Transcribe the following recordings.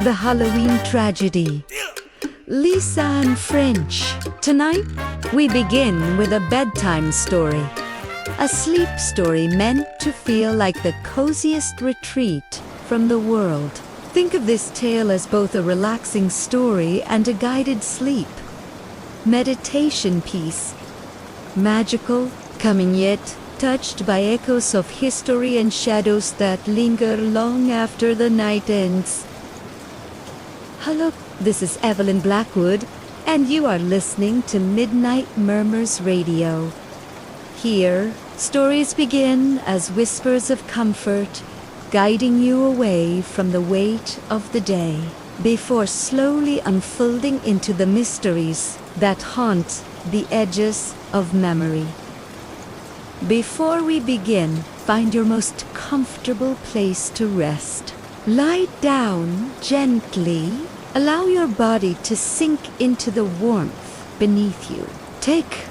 The Halloween Tragedy. Lisa and French. Tonight, we begin with a bedtime story. A sleep story meant to feel like the coziest retreat from the world. Think of this tale as both a relaxing story and a guided sleep. Meditation piece. Magical, coming yet touched by echoes of history and shadows that linger long after the night ends. Hello, this is Evelyn Blackwood, and you are listening to Midnight Murmurs Radio. Here, stories begin as whispers of comfort, guiding you away from the weight of the day, before slowly unfolding into the mysteries that haunt the edges of memory. Before we begin, find your most comfortable place to rest. Lie down gently. Allow your body to sink into the warmth beneath you. Take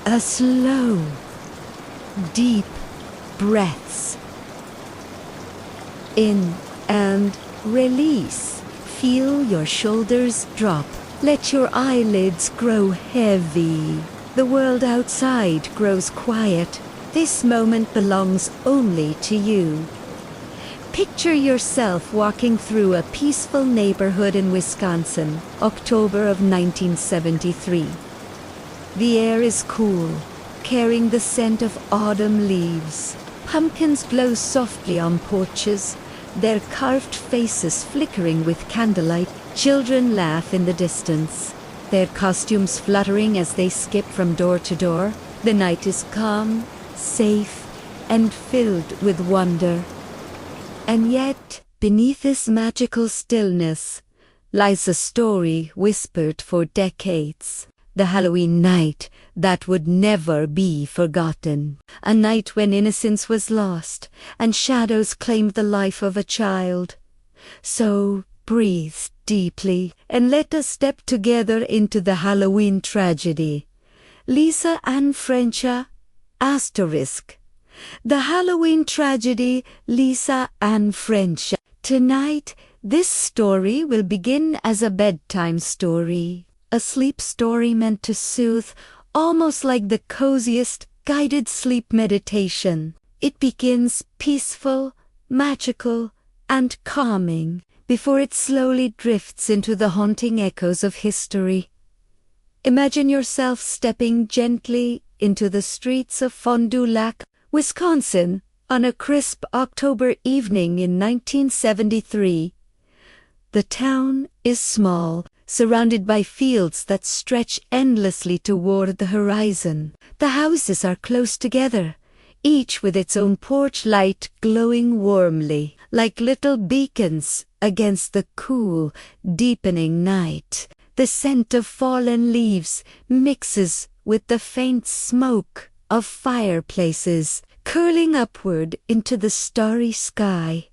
a slow, deep breaths. In and release. Feel your shoulders drop. Let your eyelids grow heavy. The world outside grows quiet. This moment belongs only to you. Picture yourself walking through a peaceful neighborhood in Wisconsin, October of 1973. The air is cool, carrying the scent of autumn leaves. Pumpkins glow softly on porches, their carved faces flickering with candlelight. Children laugh in the distance, their costumes fluttering as they skip from door to door. The night is calm, safe, and filled with wonder. And yet, beneath this magical stillness, lies a story whispered for decades. The Halloween night that would never be forgotten. A night when innocence was lost, and shadows claimed the life of a child. So, breathe deeply, and let us step together into the Halloween tragedy. Lisa and French, asterisk. The Halloween tragedy, Lisa and French. Tonight, this story will begin as a bedtime story. A sleep story meant to soothe, almost like the coziest guided sleep meditation. It begins peaceful, magical, and calming, before it slowly drifts into the haunting echoes of history. Imagine yourself stepping gently into the streets of Fond du Lac, Wisconsin, on a crisp October evening in 1973. The town is small, surrounded by fields that stretch endlessly toward the horizon. The houses are close together, each with its own porch light glowing warmly, like little beacons against the cool, deepening night. The scent of fallen leaves mixes with the faint smoke of fireplaces, curling upward into the starry sky.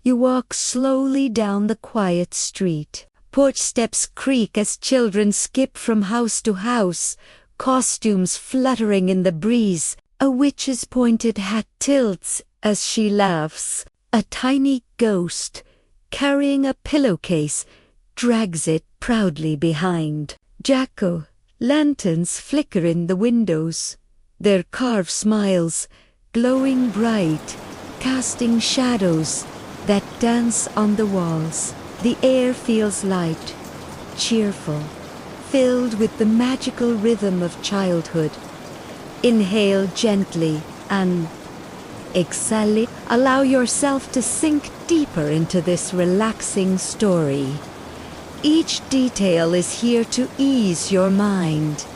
You walk slowly down the quiet street. Porch steps creak as children skip from house to house, costumes fluttering in the breeze. A witch's pointed hat tilts as she laughs. A tiny ghost, carrying a pillowcase, drags it proudly behind. Jack-o'-lanterns flicker in the windows, their carved smiles glowing bright, casting shadows that dance on the walls. The air feels light, cheerful, filled with the magical rhythm of childhood. Inhale gently and exhale. Allow yourself to sink deeper into this relaxing story. Each detail is here to ease your mind.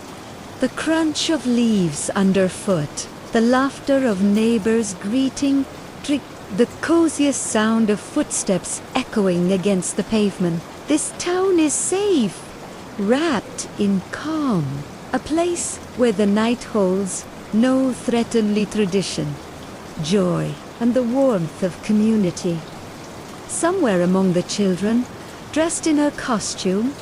The crunch of leaves underfoot, the laughter of neighbors greeting, the coziest sound of footsteps echoing against the pavement. This town is safe, wrapped in calm. A place where the night holds no threateningly tradition, joy, and the warmth of community. Somewhere among the children, dressed in her costume,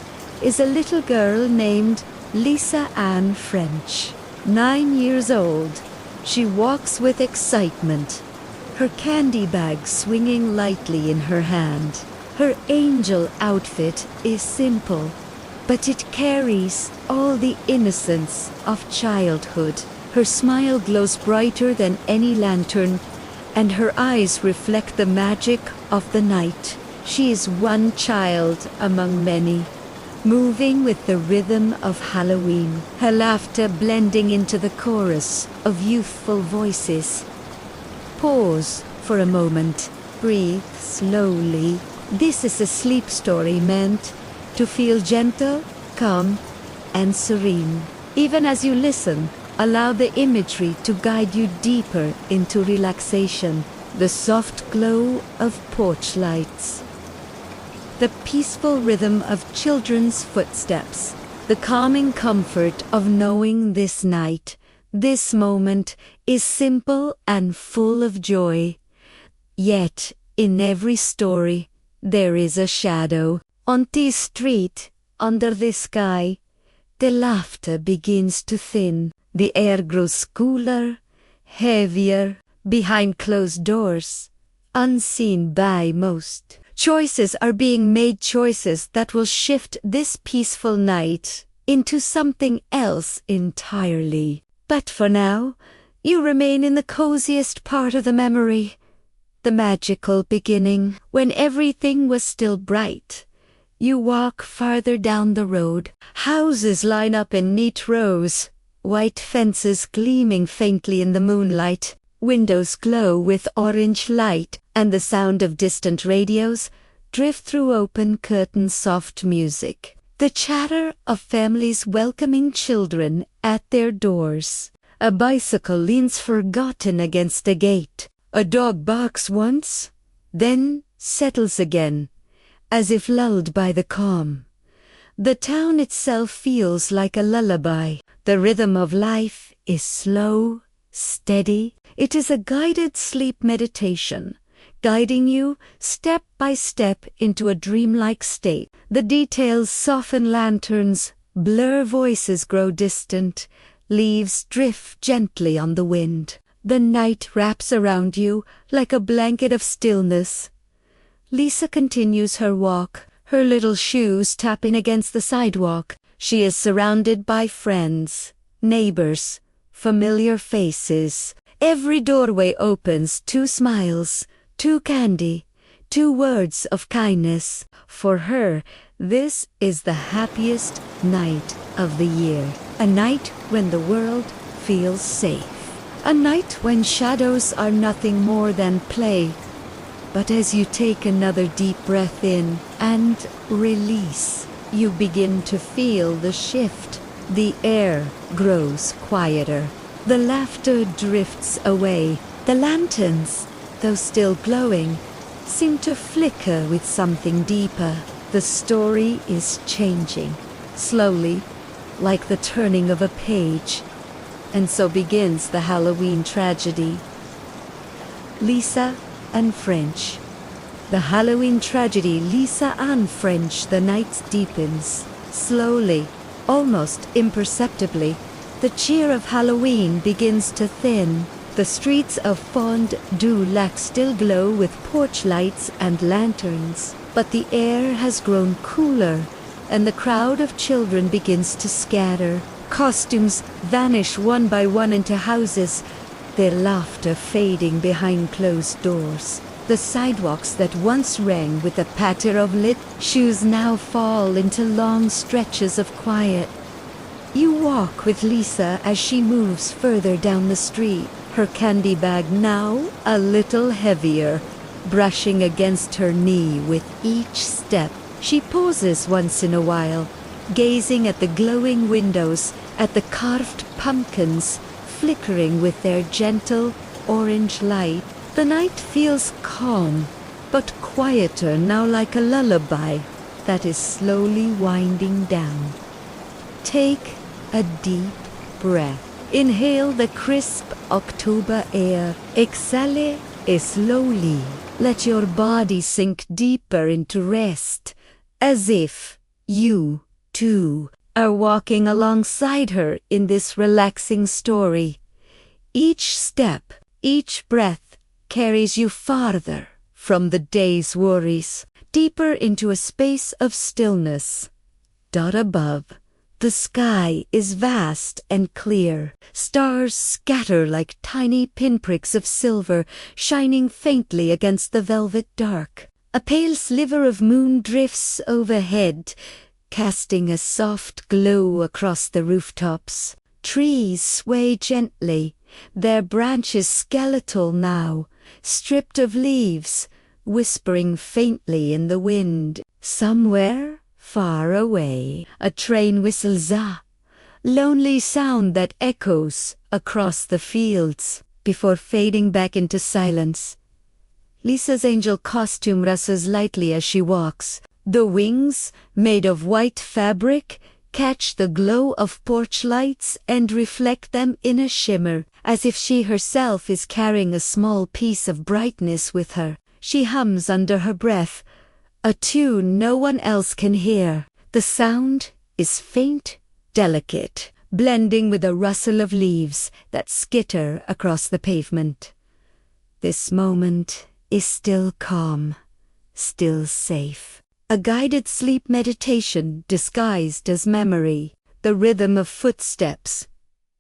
is a little girl named Lisa Ann French. 9 years old, she walks with excitement, her candy bag swinging lightly in her hand. Her angel outfit is simple, but it carries all the innocence of childhood. Her smile glows brighter than any lantern, and her eyes reflect the magic of the night. She is one child among many, moving with the rhythm of Halloween, her laughter blending into the chorus of youthful voices. Pause for a moment. Breathe slowly. This is a sleep story meant to feel gentle, calm, and serene. Even as you listen, allow the imagery to guide you deeper into relaxation. The soft glow of porch lights, the peaceful rhythm of children's footsteps, the calming comfort of knowing this night, this moment is simple and full of joy. Yet, in every story, there is a shadow. On this street, under the sky, the laughter begins to thin. The air grows cooler, heavier, behind closed doors, unseen by most. Choices are being made, choices that will shift this peaceful night into something else entirely. But for now, you remain in the coziest part of the memory, the magical beginning, when everything was still bright. You walk farther down the road. Houses line up in neat rows, white fences gleaming faintly in the moonlight, windows glow with orange light, and the sound of distant radios drift through open curtains, soft music. The chatter of families welcoming children at their doors. A bicycle leans forgotten against a gate. A dog barks once, then settles again, as if lulled by the calm. The town itself feels like a lullaby. The rhythm of life is slow, steady. It is a guided sleep meditation, guiding you step by step into a dreamlike state. The details soften lanterns, blur voices grow distant, leaves drift gently on the wind. The night wraps around you like a blanket of stillness. Lisa continues her walk, her little shoes tapping against the sidewalk. She is surrounded by friends, neighbors, familiar faces. Every doorway opens, 2 smiles, 2 candy, 2 words of kindness. For her, this is the happiest night of the year. A night when the world feels safe. A night when shadows are nothing more than play. But as you take another deep breath in and release, you begin to feel the shift. The air grows quieter. The laughter drifts away. The lanterns, though still glowing, seem to flicker with something deeper. The story is changing, slowly, like the turning of a page. And so begins the Halloween tragedy. Lisa and French. The Halloween tragedy, Lisa and French. The night deepens. Slowly, almost imperceptibly, the cheer of Halloween begins to thin. The streets of Fond du Lac still glow with porch lights and lanterns, but the air has grown cooler, and the crowd of children begins to scatter. Costumes vanish one by one into houses, their laughter fading behind closed doors. The sidewalks that once rang with the patter of lit shoes now fall into long stretches of quiet. You walk with Lisa as she moves further down the street, her candy bag now a little heavier, brushing against her knee with each step. She pauses once in a while, gazing at the glowing windows, at the carved pumpkins flickering with their gentle orange light. The night feels calm, but quieter now, like a lullaby that is slowly winding down. Take a deep breath. Inhale the crisp October air. Exhale slowly. Let your body sink deeper into rest, as if you, too, are walking alongside her in this relaxing story. Each step, each breath carries you farther from the day's worries, deeper into a space of stillness. Dot above, the sky is vast and clear. Stars scatter like tiny pinpricks of silver, shining faintly against the velvet dark. A pale sliver of moon drifts overhead, casting a soft glow across the rooftops. Trees sway gently, their branches skeletal now, stripped of leaves, whispering faintly in the wind. Somewhere far away, a train whistles lonely sound that echoes across the fields before fading back into silence. Lisa's angel costume rustles lightly as she walks. The wings, made of white fabric, catch the glow of porch lights and reflect them in a shimmer, as if she herself is carrying a small piece of brightness with her. She hums under her breath, a tune no one else can hear. The sound is faint, delicate, blending with a rustle of leaves that skitter across the pavement. This moment is still calm, still safe. A guided sleep meditation disguised as memory, the rhythm of footsteps,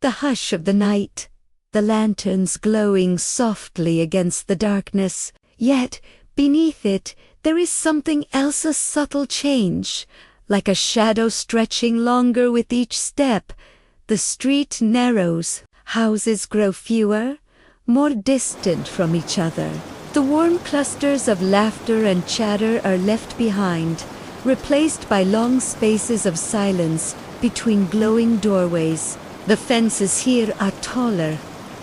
the hush of the night, the lanterns glowing softly against the darkness. Yet, beneath it, there is something else, a subtle change, like a shadow stretching longer with each step. The street narrows, houses grow fewer, more distant from each other. The warm clusters of laughter and chatter are left behind, replaced by long spaces of silence between glowing doorways. The fences here are taller,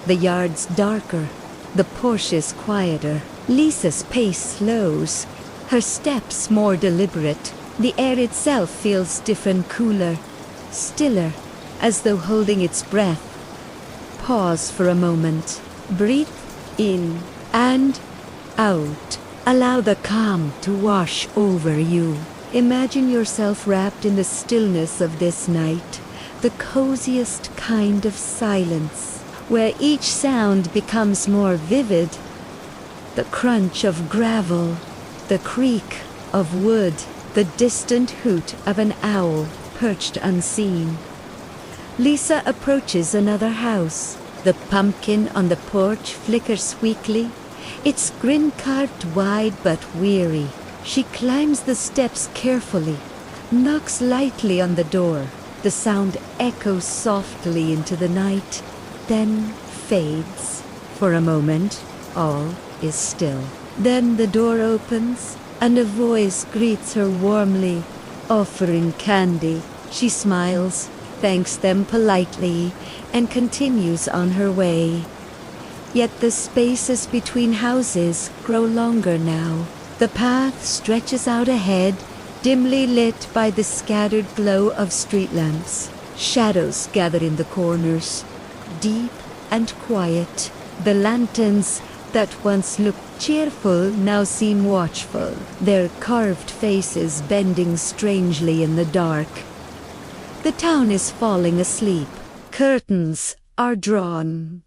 the yards darker, the porches quieter. Lisa's pace slows, her steps more deliberate. The air itself feels different, cooler, stiller, as though holding its breath. Pause for a moment. Breathe in and out. Allow the calm to wash over you. Imagine yourself wrapped in the stillness of this night, the coziest kind of silence, where each sound becomes more vivid. The crunch of gravel, the creak of wood, the distant hoot of an owl perched unseen. Lisa approaches another house. The pumpkin on the porch flickers weakly, its grin carved wide but weary. She climbs the steps carefully, knocks lightly on the door. The sound echoes softly into the night, then fades. For a moment, all is still. Then the door opens, and a voice greets her warmly, offering candy. She smiles, thanks them politely, and continues on her way. Yet the spaces between houses grow longer now. The path stretches out ahead, dimly lit by the scattered glow of street lamps. Shadows gather in the corners, deep and quiet. The lanterns that once looked cheerful now seem watchful, their carved faces bending strangely in the dark. The town is falling asleep. Curtains are drawn.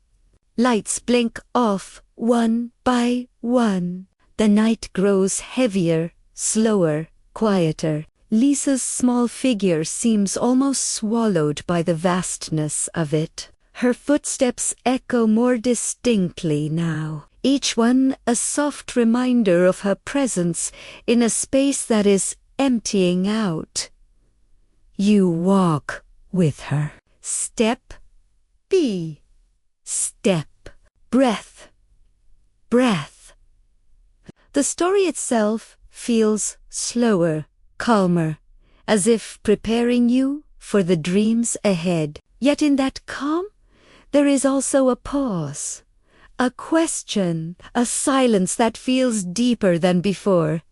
Lights blink off one by one. The night grows heavier, slower, quieter. Lisa's small figure seems almost swallowed by the vastness of it. Her footsteps echo more distinctly now, each one a soft reminder of her presence in a space that is emptying out. You walk with her. Step, be, step, breath, breath. The story itself feels slower, calmer, as if preparing you for the dreams ahead. Yet in that calm, there is also a pause, a question, a silence that feels deeper than before.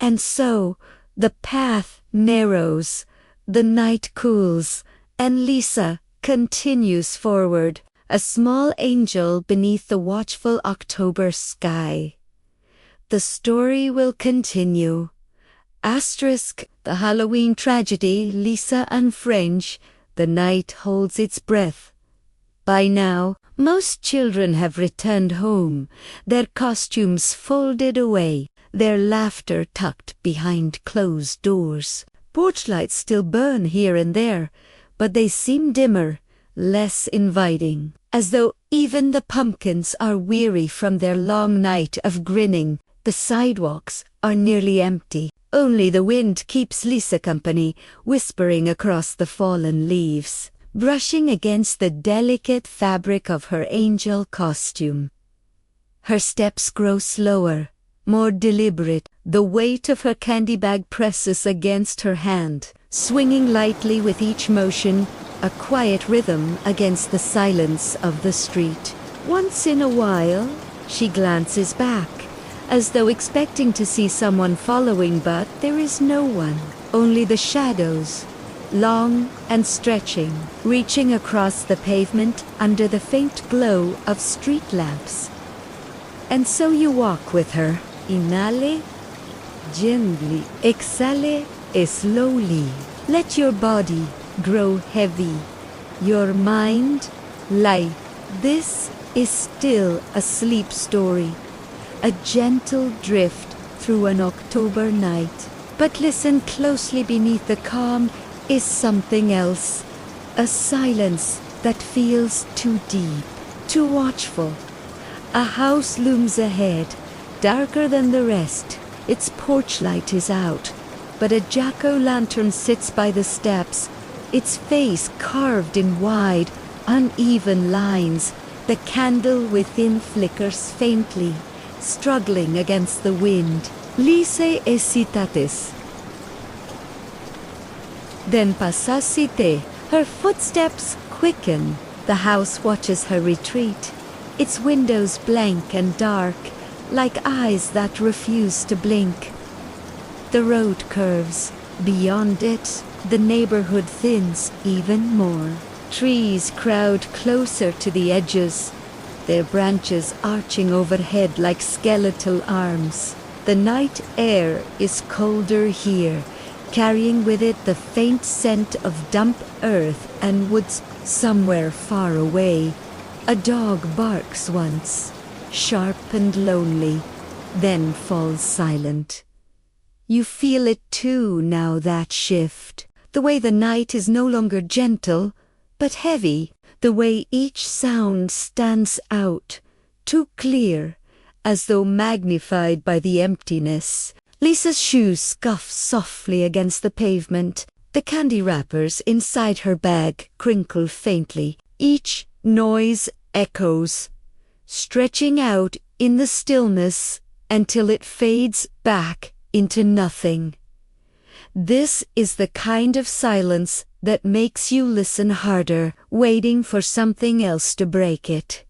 And so, the path narrows, the night cools, and Lisa continues forward, a small angel beneath the watchful October sky. The story will continue. Asterisk, the Halloween tragedy, Lisa and French, the night holds its breath. By now, most children have returned home, their costumes folded away, their laughter tucked behind closed doors. Porch lights still burn here and there, but they seem dimmer, less inviting, as though even the pumpkins are weary from their long night of grinning. The sidewalks are nearly empty. Only the wind keeps Lisa company, whispering across the fallen leaves, brushing against the delicate fabric of her angel costume. Her steps grow slower, more deliberate. The weight of her candy bag presses against her hand, swinging lightly with each motion, a quiet rhythm against the silence of the street. Once in a while, she glances back, as though expecting to see someone following, but there is no one. Only the shadows, long and stretching, reaching across the pavement under the faint glow of street lamps. And so you walk with her. Inhale, gently. Exhale, slowly. Let your body grow heavy, your mind light. This is still a sleep story, a gentle drift through an October night. But listen closely, beneath the calm is something else, a silence that feels too deep, too watchful. A house looms ahead, darker than the rest. Its porch light is out, but a jack-o'-lantern sits by the steps, its face carved in wide, uneven lines. The candle within flickers faintly, struggling against the wind. Lise esitatis. Then passasite. Her footsteps quicken. The house watches her retreat, its windows blank and dark, like eyes that refuse to blink. The road curves. Beyond it, the neighborhood thins even more. Trees crowd closer to the edges, their branches arching overhead like skeletal arms. The night air is colder here, carrying with it the faint scent of damp earth and woods. Somewhere far away, a dog barks once, sharp and lonely, then falls silent. You feel it too now, that shift. The way the night is no longer gentle, but heavy. The way each sound stands out, too clear, as though magnified by the emptiness. Lisa's shoes scuff softly against the pavement. The candy wrappers inside her bag crinkle faintly. Each noise echoes, stretching out in the stillness until it fades back into nothing. This is the kind of silence that makes you listen harder, waiting for something else to break it.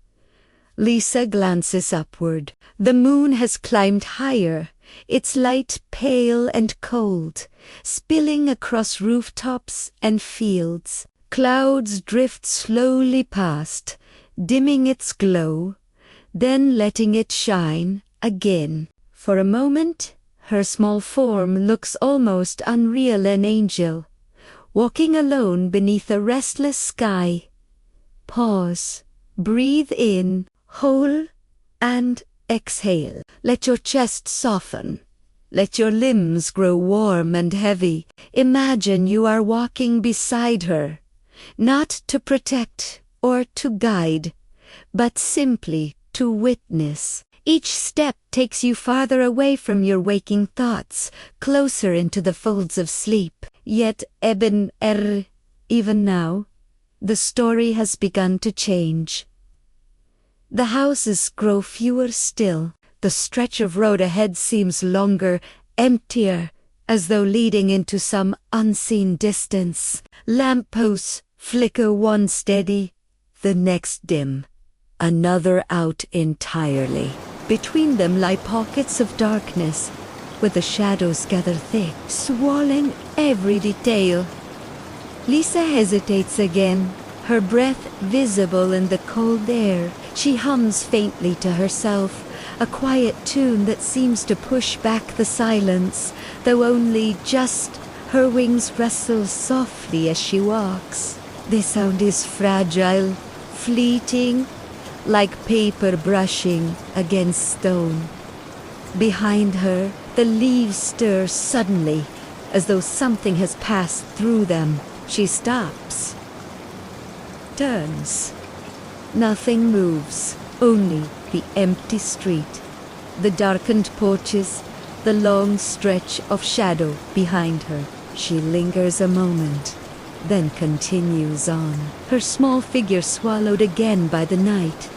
Lisa glances upward. The moon has climbed higher, its light pale and cold, spilling across rooftops and fields. Clouds drift slowly past, dimming its glow, then letting it shine again. For a moment, her small form looks almost unreal, an angel, walking alone beneath a restless sky. Pause, breathe in, hold, and exhale. Let your chest soften. Let your limbs grow warm and heavy. Imagine you are walking beside her, not to protect or to guide, but simply to witness. Each step takes you farther away from your waking thoughts, closer into the folds of sleep. Yet even now, the story has begun to change. The houses grow fewer still. The stretch of road ahead seems longer, emptier, as though leading into some unseen distance. Lampposts flicker, one steady, the next dim, another out entirely. Between them lie pockets of darkness, where the shadows gather thick, swallowing every detail. Lisa hesitates again, her breath visible in the cold air. She hums faintly to herself, a quiet tune that seems to push back the silence, though only just. Her wings rustle softly as she walks. The sound is fragile, fleeting, like paper brushing against stone. Behind her, the leaves stir suddenly, as though something has passed through them. She stops, turns. Nothing moves, only the empty street, the darkened porches, the long stretch of shadow behind her. She lingers a moment, then continues on, her small figure swallowed again by the night.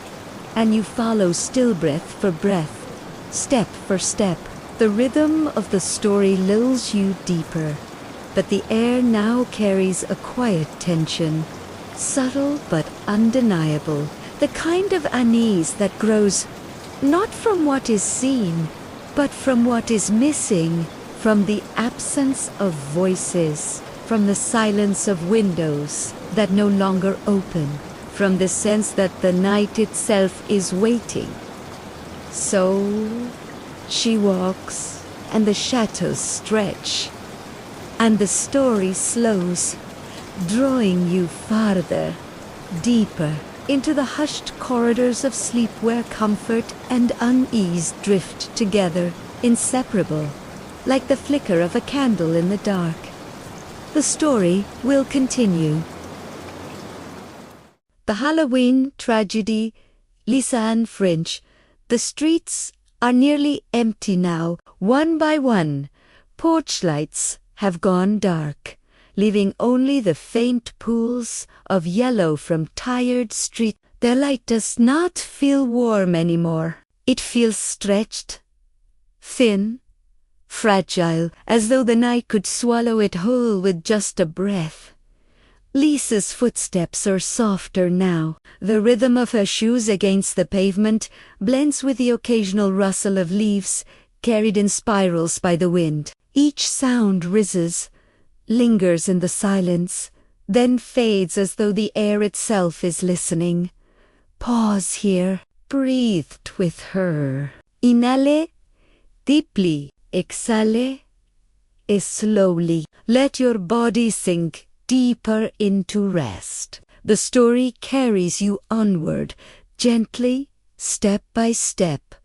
And you follow still, breath for breath, step for step. The rhythm of the story lulls you deeper, but the air now carries a quiet tension, subtle but undeniable, the kind of unease that grows not from what is seen, but from what is missing, from the absence of voices, from the silence of windows that no longer open, from the sense that the night itself is waiting. So she walks, and the shadows stretch, and the story slows, drawing you farther, deeper, into the hushed corridors of sleep where comfort and unease drift together, inseparable, like the flicker of a candle in the dark. The story will continue. The Halloween tragedy, Lisa Ann French. The streets are nearly empty now. One by one, porch lights have gone dark, leaving only the faint pools of yellow from tired street. Their light does not feel warm anymore. It feels stretched, thin, fragile, as though the night could swallow it whole with just a breath. Lisa's footsteps are softer now. The rhythm of her shoes against the pavement blends with the occasional rustle of leaves carried in spirals by the wind. Each sound rises, lingers in the silence, then fades as though the air itself is listening. Pause here, breathed with her. Inhale deeply, exhale slowly. Let your body sink deeper into rest. The story carries you onward, gently, step by step.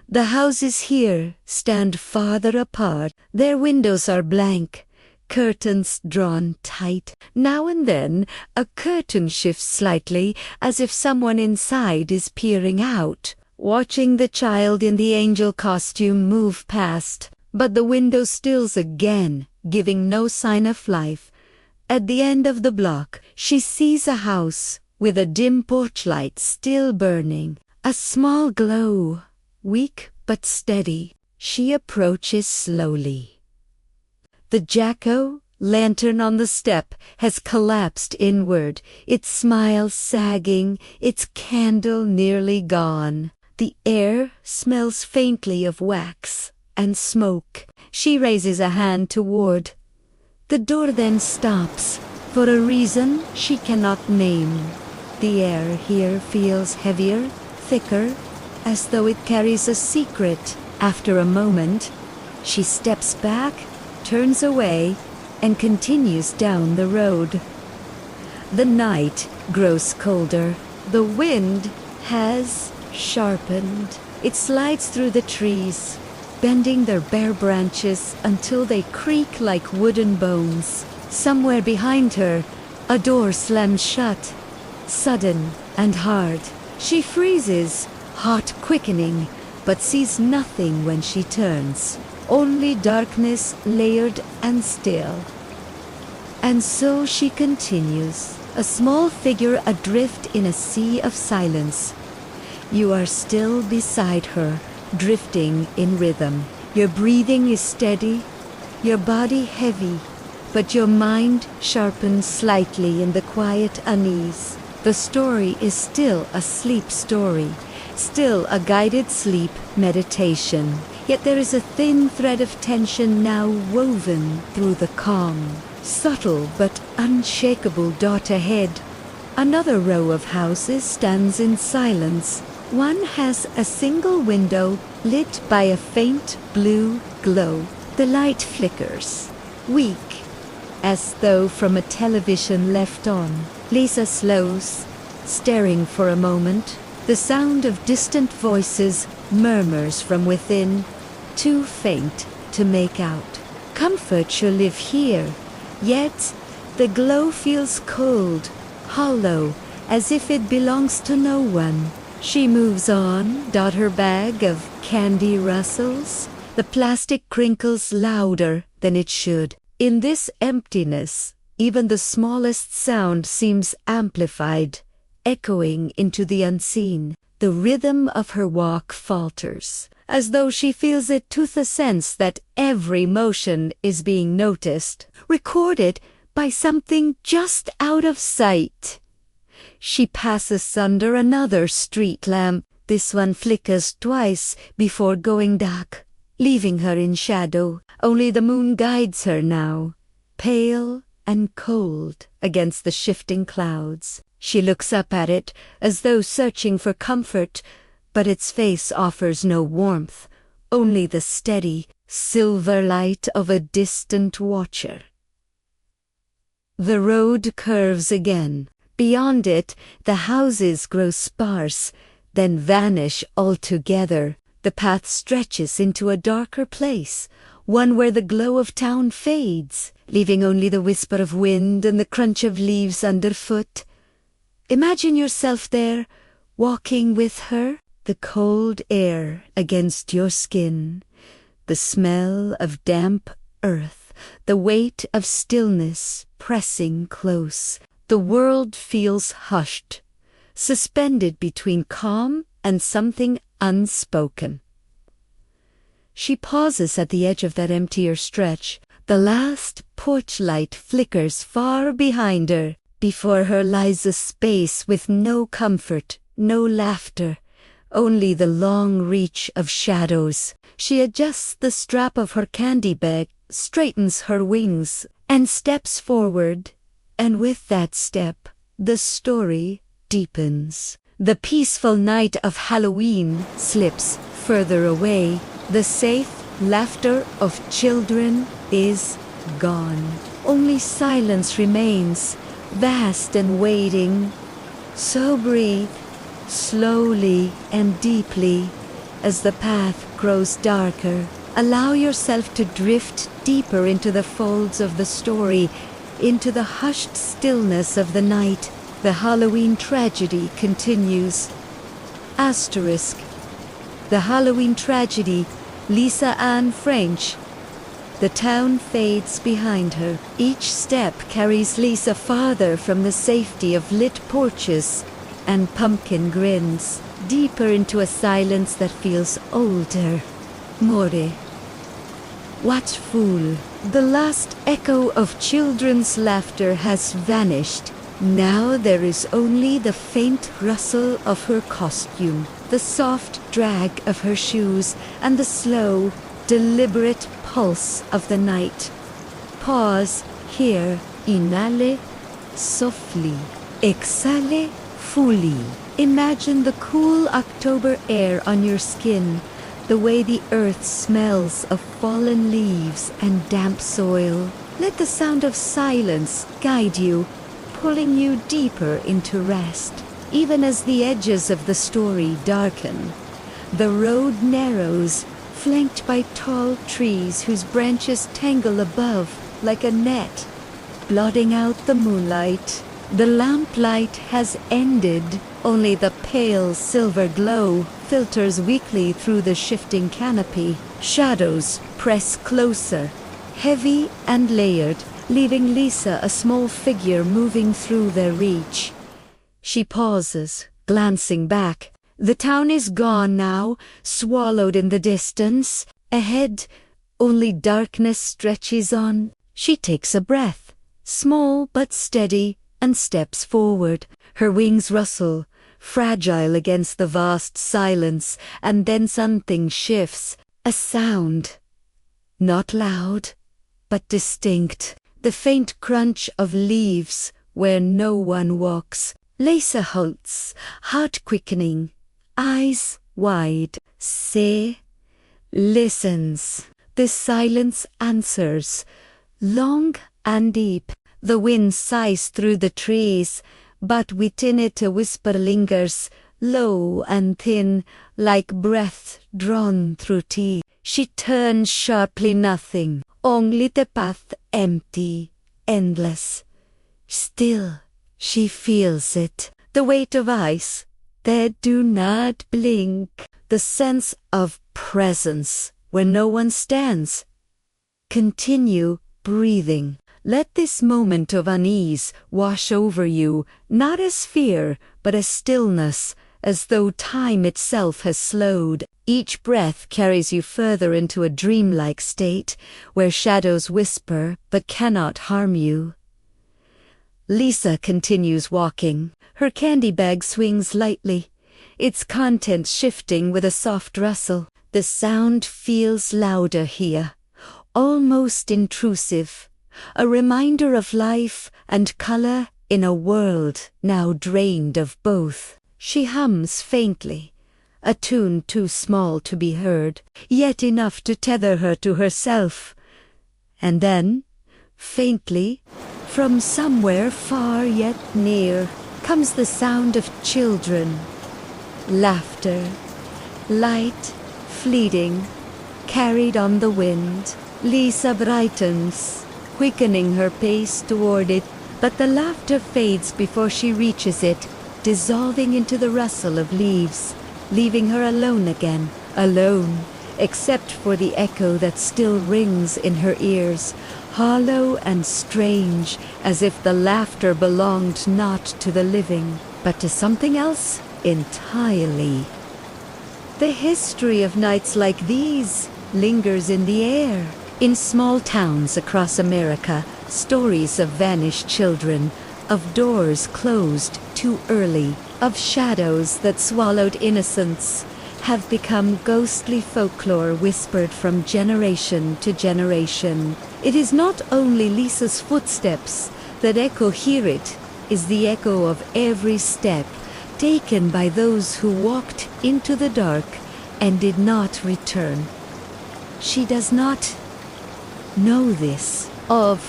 The houses here stand farther apart. Their windows are blank, curtains drawn tight. Now and then, a curtain shifts slightly, as if someone inside is peering out, watching the child in the angel costume move past. But the window stills again, giving no sign of life. At the end of the block, she sees a house with a dim porch light still burning. A small glow, weak but steady. She approaches slowly. The jack-o'-lantern on the step has collapsed inward, its smile sagging, its candle nearly gone. The air smells faintly of wax and smoke. She raises a hand toward. The door then stops, for a reason she cannot name. The air here feels heavier, thicker, as though it carries a secret. After a moment, she steps back, turns away, and continues down the road. The night grows colder. The wind has sharpened. It slides through the trees, bending their bare branches until they creak like wooden bones. Somewhere behind her, a door slams shut, sudden and hard. She freezes, heart quickening, but sees nothing when she turns. Only darkness, layered and still. And so she continues, a small figure adrift in a sea of silence. You are still beside her, drifting in rhythm. Your breathing is steady, your body heavy, but your mind sharpens slightly in the quiet unease. The story is still a sleep story, still a guided sleep meditation. Yet there is a thin thread of tension now woven through the calm, subtle but unshakable dot ahead. Another row of houses stands in silence. One has a single window lit by a faint blue glow. The light flickers, weak, as though from a television left on. Lisa slows, staring for a moment. The sound of distant voices murmurs from within, too faint to make out. Comfort shall live here, yet the glow feels cold, hollow, as if it belongs to no one. She moves on, her bag of candy rustles. The plastic crinkles louder than it should. In this emptiness, even the smallest sound seems amplified, echoing into the unseen. The rhythm of her walk falters, as though she feels it to the sense that every motion is being noticed, recorded by something just out of sight. She passes under another street lamp. This one flickers twice before going dark, leaving her in shadow. Only the moon guides her now, pale and cold against the shifting clouds. She looks up at it as though searching for comfort, but its face offers no warmth, only the steady, silver light of a distant watcher. The road curves again. Beyond it, the houses grow sparse, then vanish altogether. The path stretches into a darker place, one where the glow of town fades, leaving only the whisper of wind and the crunch of leaves underfoot. Imagine yourself there, walking with her, the cold air against your skin, the smell of damp earth, the weight of stillness pressing close. The world feels hushed, suspended between calm and something unspoken. She pauses at the edge of that emptier stretch. The last porch light flickers far behind her. Before her lies a space with no comfort, no laughter, only the long reach of shadows. She adjusts the strap of her candy bag, straightens her wings, and steps forward. And with that step, the story deepens. The peaceful night of Halloween slips further away. The safe laughter of children is gone. Only silence remains, vast and waiting. So breathe, slowly and deeply, as the path grows darker. Allow yourself to drift deeper into the folds of the story, into the hushed stillness of the night. The Halloween tragedy continues. Asterisk. The Halloween tragedy, Lisa Ann French. The town fades behind her. Each step carries Lisa farther from the safety of lit porches and pumpkin grins, deeper into a silence that feels older. More. Watchful. The last echo of children's laughter has vanished. Now there is only the faint rustle of her costume, the soft drag of her shoes, and the slow, deliberate pulse of the night. Pause here. Inhale softly. Exhale fully. Imagine the cool October air on your skin, the way the earth smells of fallen leaves and damp soil. Let the sound of silence guide you, pulling you deeper into rest. Even as the edges of the story darken, the road narrows, flanked by tall trees whose branches tangle above like a net, blotting out the moonlight. The lamplight has ended. Only the pale silver glow filters weakly through the shifting canopy. Shadows press closer, heavy and layered, leaving Lisa a small figure moving through their reach. She pauses, glancing back. The town is gone now, swallowed in the distance. Ahead, only darkness stretches on. She takes a breath, small but steady, and steps forward. Her wings rustle, fragile against the vast silence, and then something shifts. A sound. Not loud, but distinct. The faint crunch of leaves where no one walks. Lisa halts, heart quickening, eyes wide. Listens. The silence answers, long and deep. The wind sighs through the trees, but within it a whisper lingers, low and thin, like breath drawn through teeth. She turns sharply, nothing, only the path, empty, endless. Still, she feels it, the weight of ice. They do not blink, the sense of presence where no one stands. Continue breathing. Let this moment of unease wash over you, not as fear, but as stillness, as though time itself has slowed. Each breath carries you further into a dreamlike state, where shadows whisper but cannot harm you. Lisa continues walking. Her candy bag swings lightly, its contents shifting with a soft rustle. The sound feels louder here, almost intrusive, a reminder of life and color in a world now drained of both. She hums faintly, a tune too small to be heard, yet enough to tether her to herself. And then, faintly, from somewhere far yet near, comes the sound of children. Laughter, light, fleeting, carried on the wind. Lisa brightens, quickening her pace toward it, but the laughter fades before she reaches it, dissolving into the rustle of leaves, leaving her alone again, alone, except for the echo that still rings in her ears, hollow and strange, as if the laughter belonged not to the living, but to something else entirely. The history of nights like these lingers in the air. In small towns across America, stories of vanished children, of doors closed too early, of shadows that swallowed innocence, have become ghostly folklore whispered from generation to generation. It is not only Lisa's footsteps that echo. Hear it is the echo of every step taken by those who walked into the dark and did not return. She does not know this. Of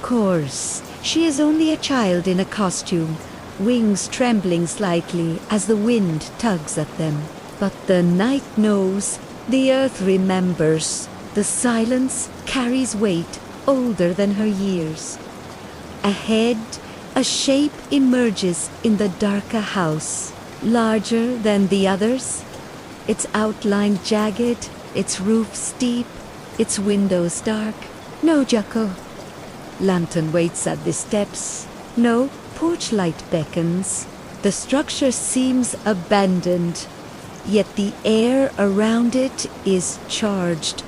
course, she is only a child in a costume, wings trembling slightly as the wind tugs at them. But the night knows, the earth remembers. The silence carries weight older than her years. Ahead, a shape emerges in the darker house, larger than the others, its outline jagged, its roof steep, its windows dark. No Jacko. Lantern waits at the steps. No porch light beckons. The structure seems abandoned, yet the air around it is charged,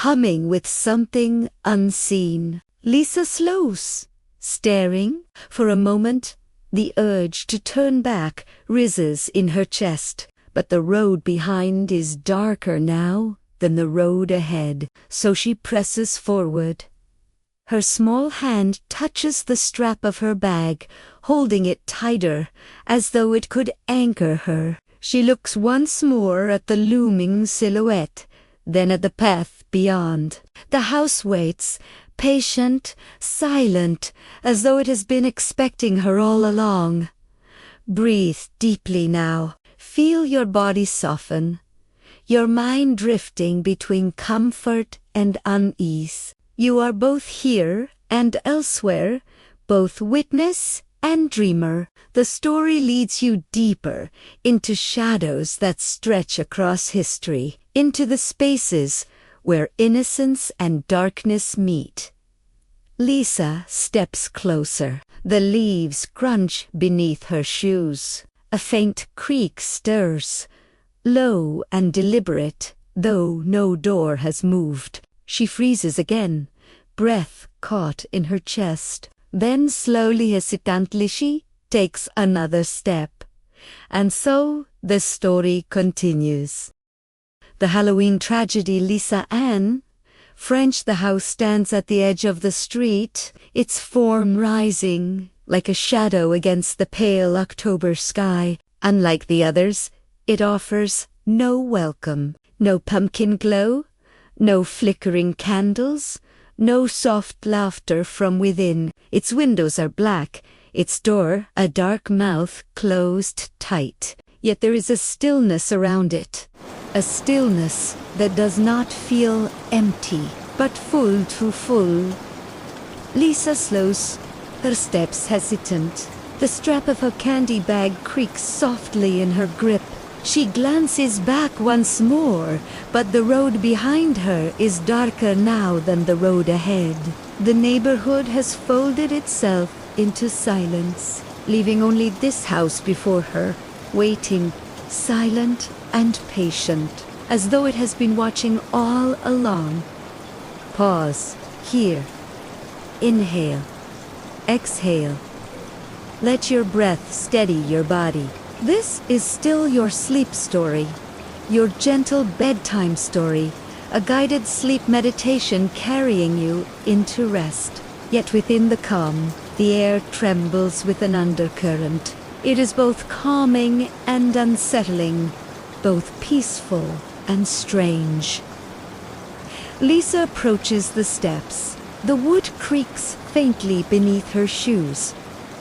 humming with something unseen. Lisa slows, staring. For a moment, the urge to turn back rises in her chest, but the road behind is darker now than the road ahead, so she presses forward. Her small hand touches the strap of her bag, holding it tighter, as though it could anchor her. She looks once more at the looming silhouette, then at the path beyond. The house waits, patient, silent, as though it has been expecting her all along. Breathe deeply now. Feel your body soften, your mind drifting between comfort and unease. You are both here and elsewhere, both witness and dreamer. The story leads you deeper into shadows that stretch across history, into the spaces where innocence and darkness meet. Lisa steps closer. The leaves crunch beneath her shoes. A faint creak stirs, low and deliberate, though no door has moved. She freezes again, breath caught in her chest. Then slowly, hesitantly, she takes another step. And so the story continues. The Halloween tragedy. Lisa Ann. French. The house stands at the edge of the street, its form rising like a shadow against the pale October sky. Unlike the others, it offers no welcome, no pumpkin glow, no flickering candles, no soft laughter from within. Its windows are black, its door a dark mouth closed tight. yet there is a stillness around it. A stillness that does not feel empty, but full to full. Lisa slows, her steps hesitant. The strap of her candy bag creaks softly in her grip. She glances back once more, but the road behind her is darker now than the road ahead. The neighborhood has folded itself into silence, leaving only this house before her, waiting, silent and patient, as though it has been watching all along. Pause. Here. Inhale. Exhale. Let your breath steady your body. This is still your sleep story, your gentle bedtime story, a guided sleep meditation carrying you into rest. Yet within the calm, the air trembles with an undercurrent. It is both calming and unsettling, both peaceful and strange. Lisa approaches the steps. The wood creaks faintly beneath her shoes.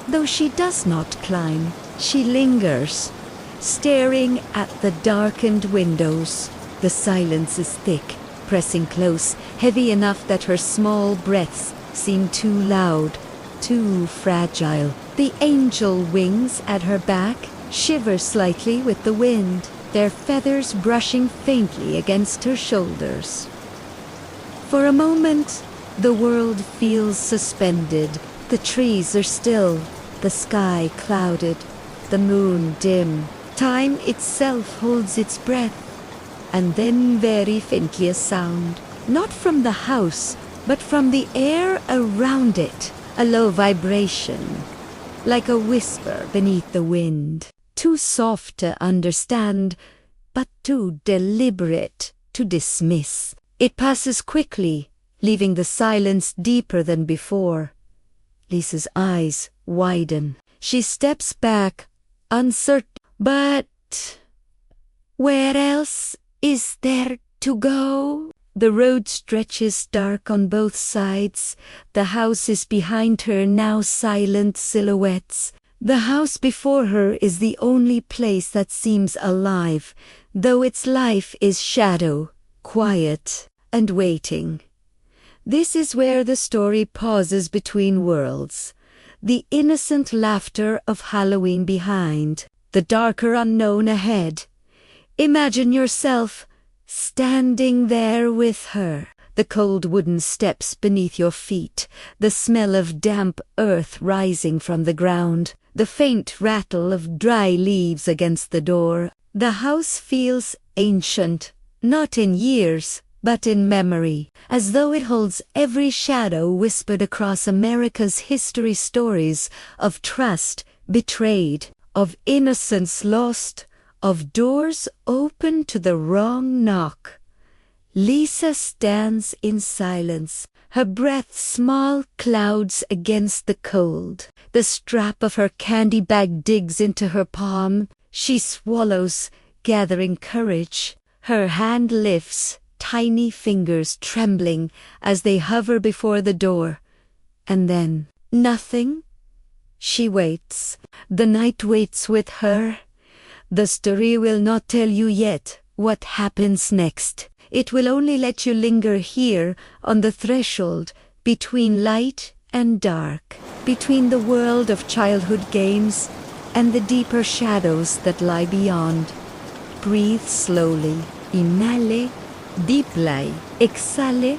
Though she does not climb, she lingers, staring at the darkened windows. The silence is thick, pressing close, heavy enough that her small breaths seem too loud, too fragile. The angel wings at her back shiver slightly with the wind, their feathers brushing faintly against her shoulders. For a moment, the world feels suspended. The trees are still, the sky clouded, the moon dim. Time itself holds its breath, and then very faintly a sound, not from the house, but from the air around it, a low vibration, like a whisper beneath the wind, too soft to understand, but too deliberate to dismiss. It passes quickly, leaving the silence deeper than before. Lisa's eyes widen. She steps back, uncertain. But where else is there to go? The road stretches dark on both sides. The houses behind her now silent silhouettes. The house before her is the only place that seems alive, though its life is shadow, quiet, and waiting. This is where the story pauses between worlds. The innocent laughter of Halloween behind, the darker unknown ahead. Imagine yourself standing there with her. The cold wooden steps beneath your feet, the smell of damp earth rising from the ground, the faint rattle of dry leaves against the door. The house feels ancient, not in years, but in memory, as though it holds every shadow whispered across America's history, stories of trust betrayed, of innocence lost, of doors open to the wrong knock. Lisa stands in silence, her breath small clouds against the cold. The strap of her candy bag digs into her palm. She swallows, gathering courage. Her hand lifts, tiny fingers trembling as they hover before the door. And then, nothing. She waits. The night waits with her. The story will not tell you yet what happens next. It will only let you linger here on the threshold between light and dark, between the world of childhood games and the deeper shadows that lie beyond. Breathe slowly. Inhale deeply. Exhale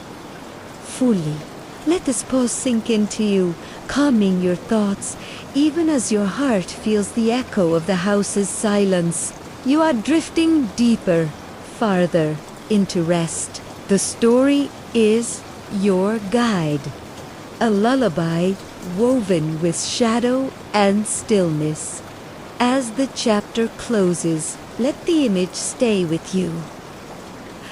fully. Let this pause sink into you, calming your thoughts, even as your heart feels the echo of the house's silence. You are drifting deeper, farther into rest. The story is your guide, a lullaby woven with shadow and stillness. As the chapter closes, let the image stay with you.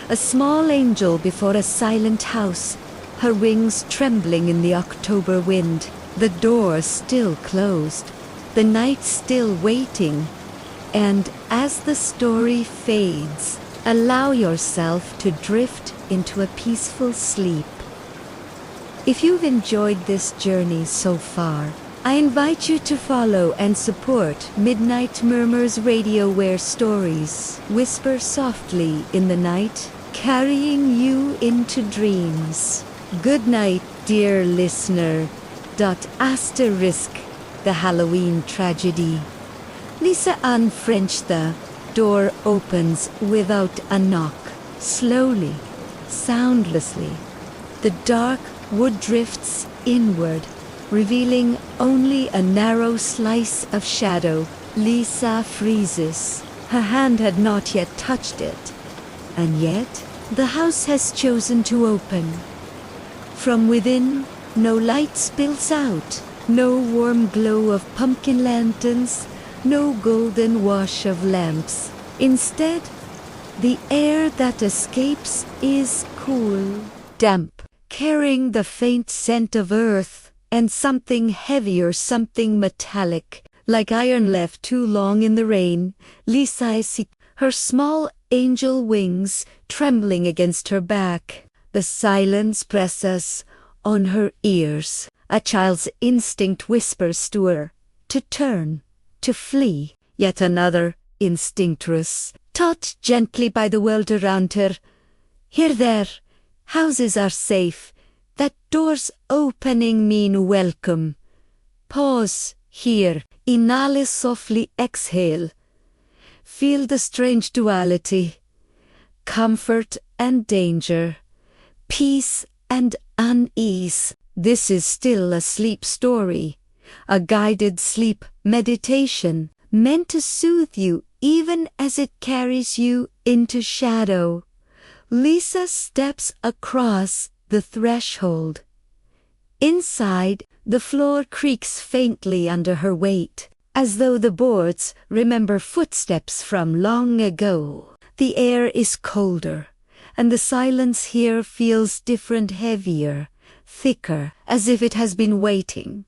A small angel before a silent house, her wings trembling in the October wind, the door still closed, the night still waiting, and as the story fades, allow yourself to drift into a peaceful sleep. If you've enjoyed this journey so far, I invite you to follow and support Midnight Murmurs Radio, where stories whisper softly in the night, carrying you into dreams. Good night, dear listener. Asterisk, the Halloween tragedy. Lisa Ann French. The door opens without a knock. Slowly, soundlessly, the dark wood drifts inward, revealing only a narrow slice of shadow. Lisa freezes. Her hand had not yet touched it. And yet, the house has chosen to open. From within, no light spills out, no warm glow of pumpkin lanterns, no golden wash of lamps. Instead, the air that escapes is cool, damp, carrying the faint scent of earth, and something heavier, something metallic, like iron left too long in the rain. Lisa sees her small angel wings trembling against her back. The silence presses on her ears. A child's instinct whispers to her to turn, to flee. Yet another, instinctress, taught gently by the world around her. Here, there, houses are safe, that doors opening mean welcome. Pause here, inhale softly, exhale. Feel the strange duality, comfort and danger, peace and unease. This is still a sleep story, a guided sleep meditation, meant to soothe you even as it carries you into shadow. Lisa steps across the threshold. Inside, the floor creaks faintly under her weight, as though the boards remember footsteps from long ago. The air is colder, and the silence here feels different, heavier, thicker, as if it has been waiting.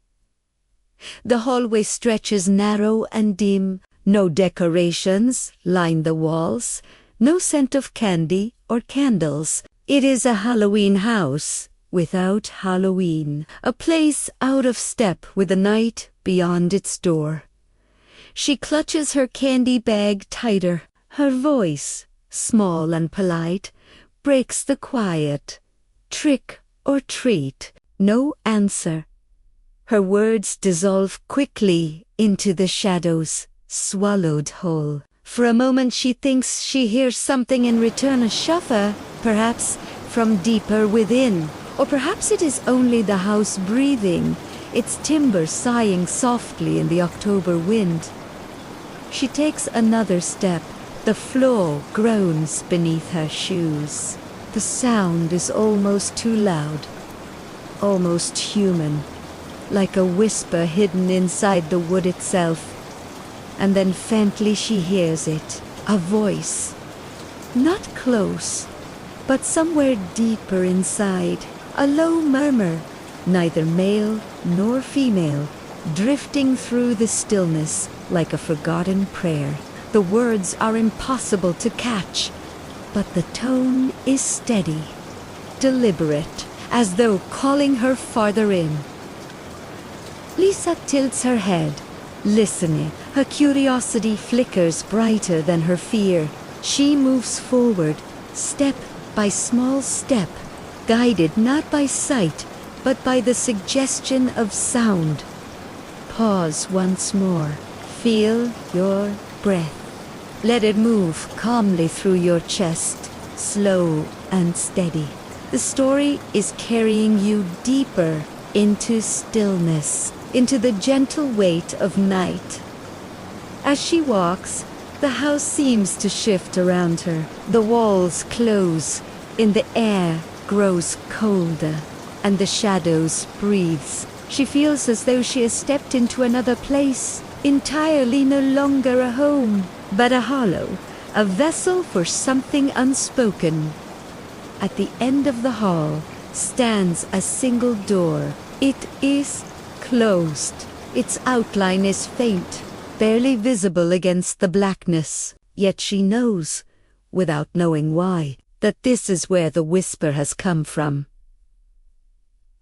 The hallway stretches narrow and dim. No decorations line the walls, no scent of candy or candles. It is a Halloween house without Halloween, a place out of step with the night beyond its door. She clutches her candy bag tighter. Her voice, small and polite, breaks the quiet. Trick or treat, no answer. Her words dissolve quickly into the shadows, swallowed whole. For a moment she thinks she hears something in return, a shuffle, perhaps from deeper within. Or perhaps it is only the house breathing, its timbers sighing softly in the October wind. She takes another step. The floor groans beneath her shoes. The sound is almost too loud, almost human, like a whisper hidden inside the wood itself. And then faintly she hears it, a voice, not close, but somewhere deeper inside, a low murmur, neither male nor female, drifting through the stillness like a forgotten prayer. The words are impossible to catch, but the tone is steady, deliberate, as though calling her farther in. Lisa tilts her head, listening. Her curiosity flickers brighter than her fear. She moves forward, step by small step, guided not by sight, but by the suggestion of sound. Pause once more. Feel your breath. Let it move calmly through your chest, slow and steady. The story is carrying you deeper into stillness, into the gentle weight of night. As she walks, the house seems to shift around her. The walls close, in the air grows colder, and the shadows breathes. She feels as though she has stepped into another place, entirely no longer a home, but a hollow, a vessel for something unspoken. At the end of the hall stands a single door. It is closed. Its outline is faint, barely visible against the blackness. Yet she knows, without knowing why, that this is where the whisper has come from.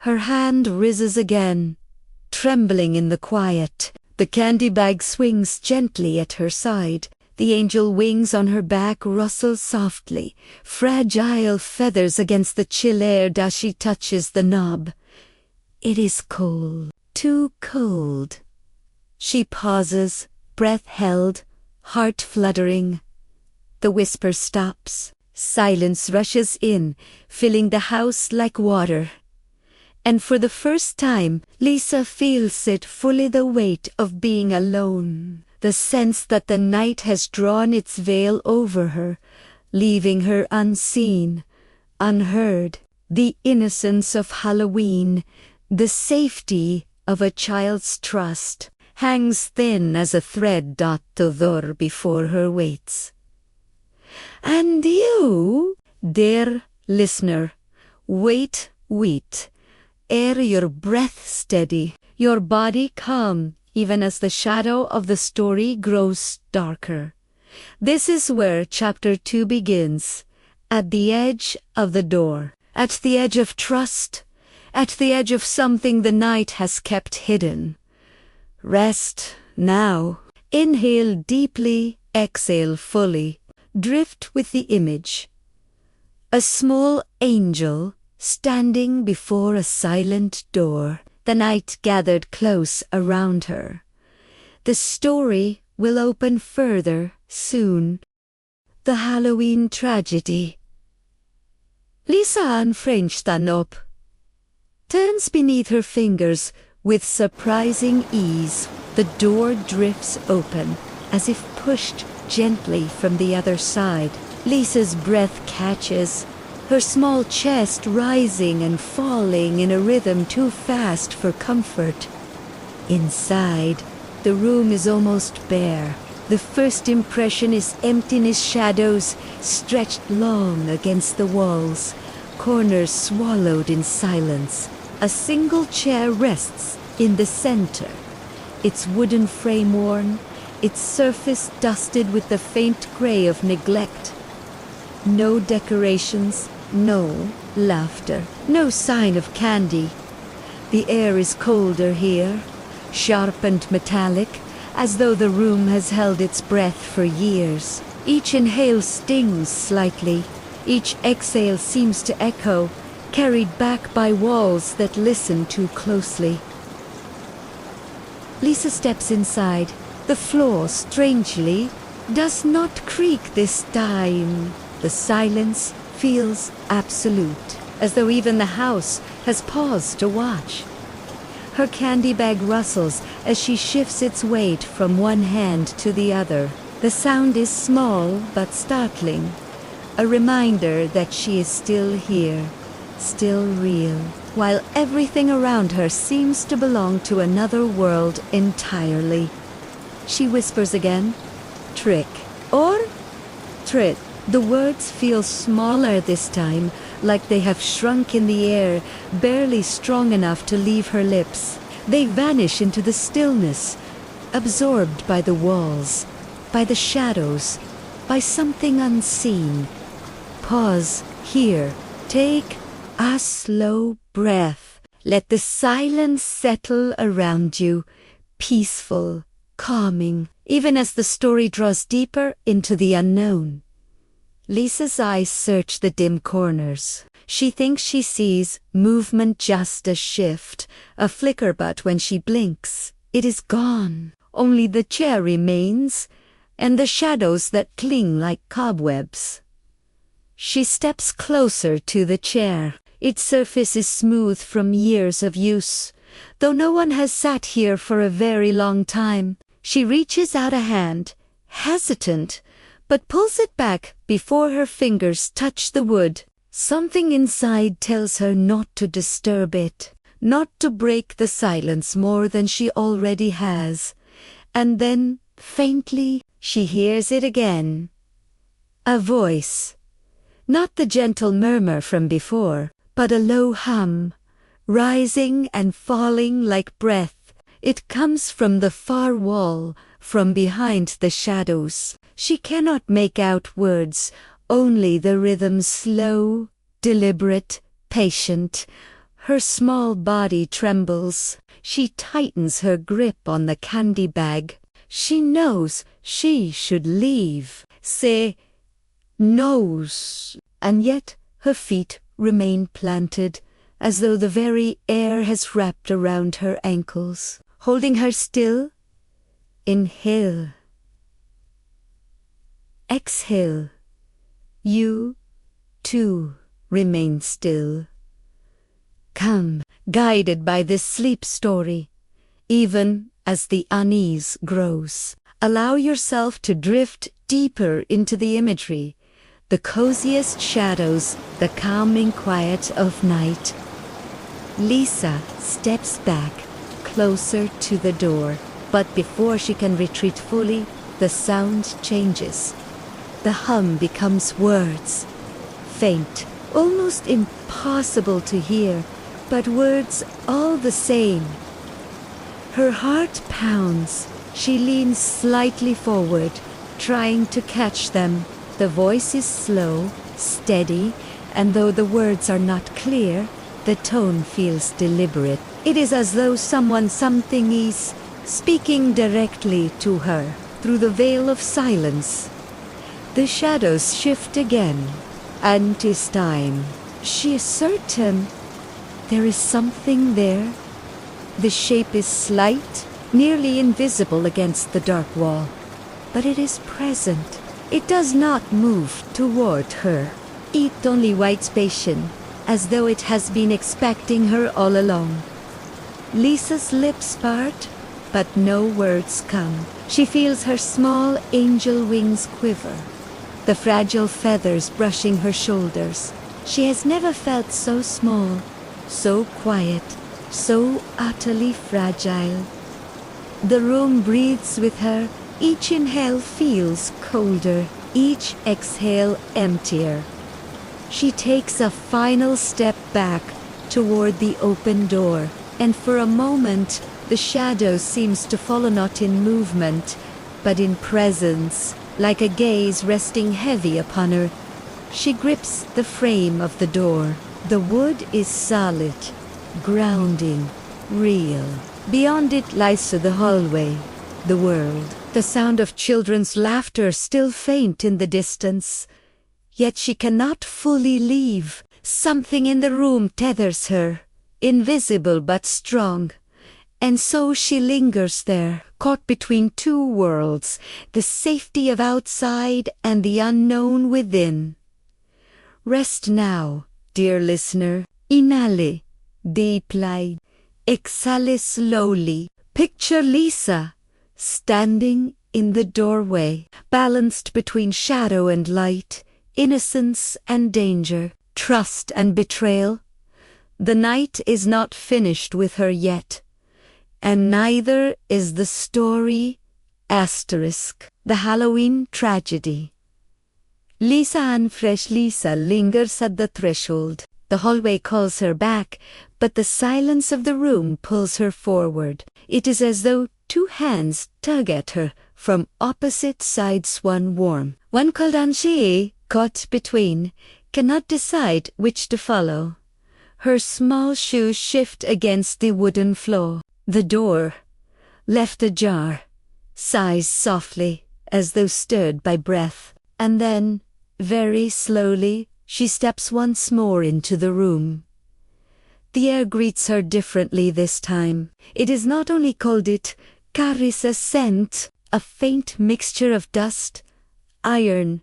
Her hand rises again, trembling in the quiet. The candy bag swings gently at her side. The angel wings on her back rustle softly, fragile feathers against the chill air as she touches the knob. It is cold, too cold. She pauses, breath held, heart fluttering. The whisper stops. Silence rushes in, filling the house like water. And for the first time, Lisa feels it fully, the weight of being alone. The sense that the night has drawn its veil over her, leaving her unseen, unheard. The innocence of Halloween, the safety of a child's trust, hangs thin as a thread. Todo before her waits. And you, dear listener, wait, ere your breath steady, your body calm, even as the shadow of the story grows darker. This is where chapter 2 begins, at the edge of the door, at the edge of trust, at the edge of something the night has kept hidden. Rest now. Inhale deeply, exhale fully. Drift with the image. A small angel standing before a silent door. The night gathered close around her. The story will open further soon. The Halloween tragedy. Lisa unfrenched the knob. Turns beneath her fingers with surprising ease. The door drifts open, as if pushed gently from the other side. Lisa's breath catches, her small chest rising and falling in a rhythm too fast for comfort. Inside, the room is almost bare. The first impression is emptiness, shadows stretched long against the walls, corners swallowed in silence. A single chair rests in the center, its wooden frame worn, its surface dusted with the faint gray of neglect. No decorations, no laughter, no sign of candy. The air is colder here, sharp and metallic, as though the room has held its breath for years. Each inhale stings slightly, each exhale seems to echo, carried back by walls that listen too closely. Lisa steps inside. The floor, strangely, does not creak this time. The silence feels absolute, as though even the house has paused to watch. Her candy bag rustles as she shifts its weight from one hand to the other. The sound is small but startling, a reminder that she is still here, still real, while everything around her seems to belong to another world entirely. She whispers again, trick, or trit. The words feel smaller this time, like they have shrunk in the air, barely strong enough to leave her lips. They vanish into the stillness, absorbed by the walls, by the shadows, by something unseen. Pause here. Take a slow breath. Let the silence settle around you, peaceful, calming, even as the story draws deeper into the unknown. Lisa's eyes search the dim corners. She thinks she sees movement, just a shift, a flicker, but when she blinks, it is gone. Only the chair remains, and the shadows that cling like cobwebs. She steps closer to the chair. Its surface is smooth from years of use, though no one has sat here for a very long time. She reaches out a hand, hesitant, but pulls it back before her fingers touch the wood. Something inside tells her not to disturb it, not to break the silence more than she already has. And then, faintly, she hears it again. A voice. Not the gentle murmur from before, but a low hum, rising and falling like breath. It comes from the far wall, from behind the shadows. She cannot make out words, only the rhythm, slow, deliberate, patient. Her small body trembles. She tightens her grip on the candy bag. She knows she should leave. Say, knows. And yet her feet remain planted, as though the very air has wrapped around her ankles. Holding her still, inhale. Exhale. You, too, remain still. Come, guided by this sleep story, even as the unease grows. Allow yourself to drift deeper into the imagery, the coziest shadows, the calming quiet of night. Lisa steps back, closer to the door, but before she can retreat fully, the sound changes. The hum becomes words, faint, almost impossible to hear, but words all the same. Her heart pounds. She leans slightly forward, trying to catch them. The voice is slow, steady, and though the words are not clear, the tone feels deliberate. It is as though something is speaking directly to her through the veil of silence. The shadows shift again, and 'tis time. She is certain there is something there. The shape is slight, nearly invisible against the dark wall, but it is present. It does not move toward her. It only waits patient, as though it has been expecting her all along. Lisa's lips part, but no words come. She feels her small angel wings quiver, the fragile feathers brushing her shoulders. She has never felt so small, so quiet, so utterly fragile. The room breathes with her. Each inhale feels colder, each exhale emptier. She takes a final step back toward the open door, and for a moment the shadow seems to follow not in movement, but in presence, like a gaze resting heavy upon her. She grips the frame of the door. The wood is solid, grounding, real. Beyond it lies the hallway, the world. The sound of children's laughter still faint in the distance. Yet she cannot fully leave. Something in the room tethers her, invisible but strong. And so she lingers there, caught between two worlds, the safety of outside and the unknown within. Rest now, dear listener. Inhale deeply, exhale slowly. Picture Lisa standing in the doorway, balanced between shadow and light, innocence and danger, trust and betrayal. The night is not finished with her yet, and neither is the story. The Halloween tragedy. Lisa and fresh Lisa lingers at the threshold. The hallway calls her back, but the silence of the room pulls her forward. It is as though two hands tug at her from opposite sides, one warm, one cold, and she, caught between, cannot decide which to follow. Her small shoes shift against the wooden floor. The door, left ajar, sighs softly, as though stirred by breath, and then, very slowly, she steps once more into the room. The air greets her differently this time. It is not only cold, it carries a scent, a faint mixture of dust, iron,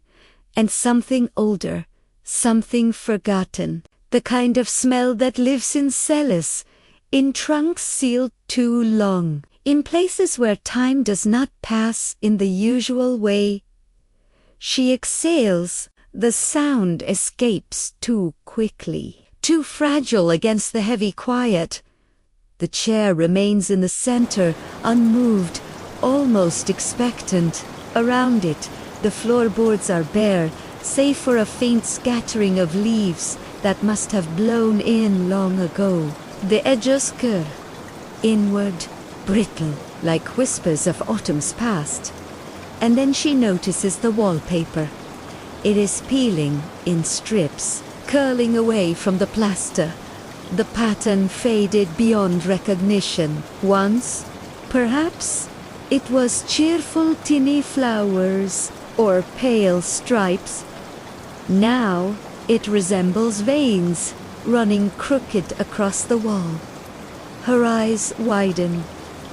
and something older, something forgotten, the kind of smell that lives in cellars, in trunks sealed too long, in places where time does not pass in the usual way. She exhales. The sound escapes too quickly, too fragile against the heavy quiet. The chair remains in the center, unmoved, almost expectant. Around it, the floorboards are bare, save for a faint scattering of leaves that must have blown in long ago. The edges curl inward, brittle, like whispers of autumn's past. And then she notices the wallpaper. It is peeling in strips, curling away from the plaster, The pattern faded beyond recognition. Once, perhaps, it was cheerful tiny flowers or pale stripes. Now, it resembles veins running crooked across the wall. Her eyes widen,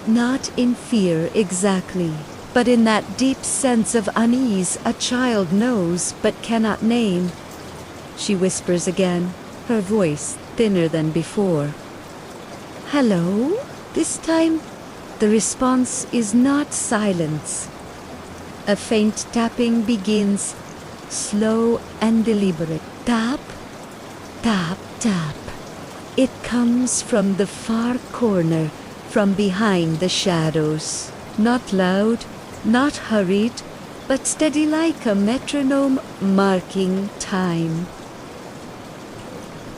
not in fear exactly, but in that deep sense of unease a child knows but cannot name. She whispers again, her voice thinner than before. "Hello?" This time, the response is not silence. A faint tapping begins, slow and deliberate. Tap, tap, tap. It comes from the far corner, from behind the shadows. Not loud, not hurried, but steady like a metronome marking time.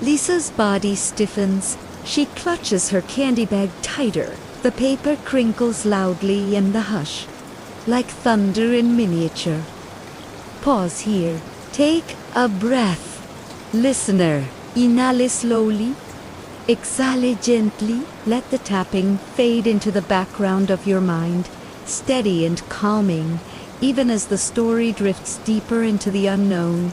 Lisa's body stiffens. She clutches her candy bag tighter. The paper crinkles loudly in the hush, like thunder in miniature. Pause here. Take a breath. Listener, inhale slowly. Exhale gently. Let the tapping fade into the background of your mind, steady and calming, even as the story drifts deeper into the unknown.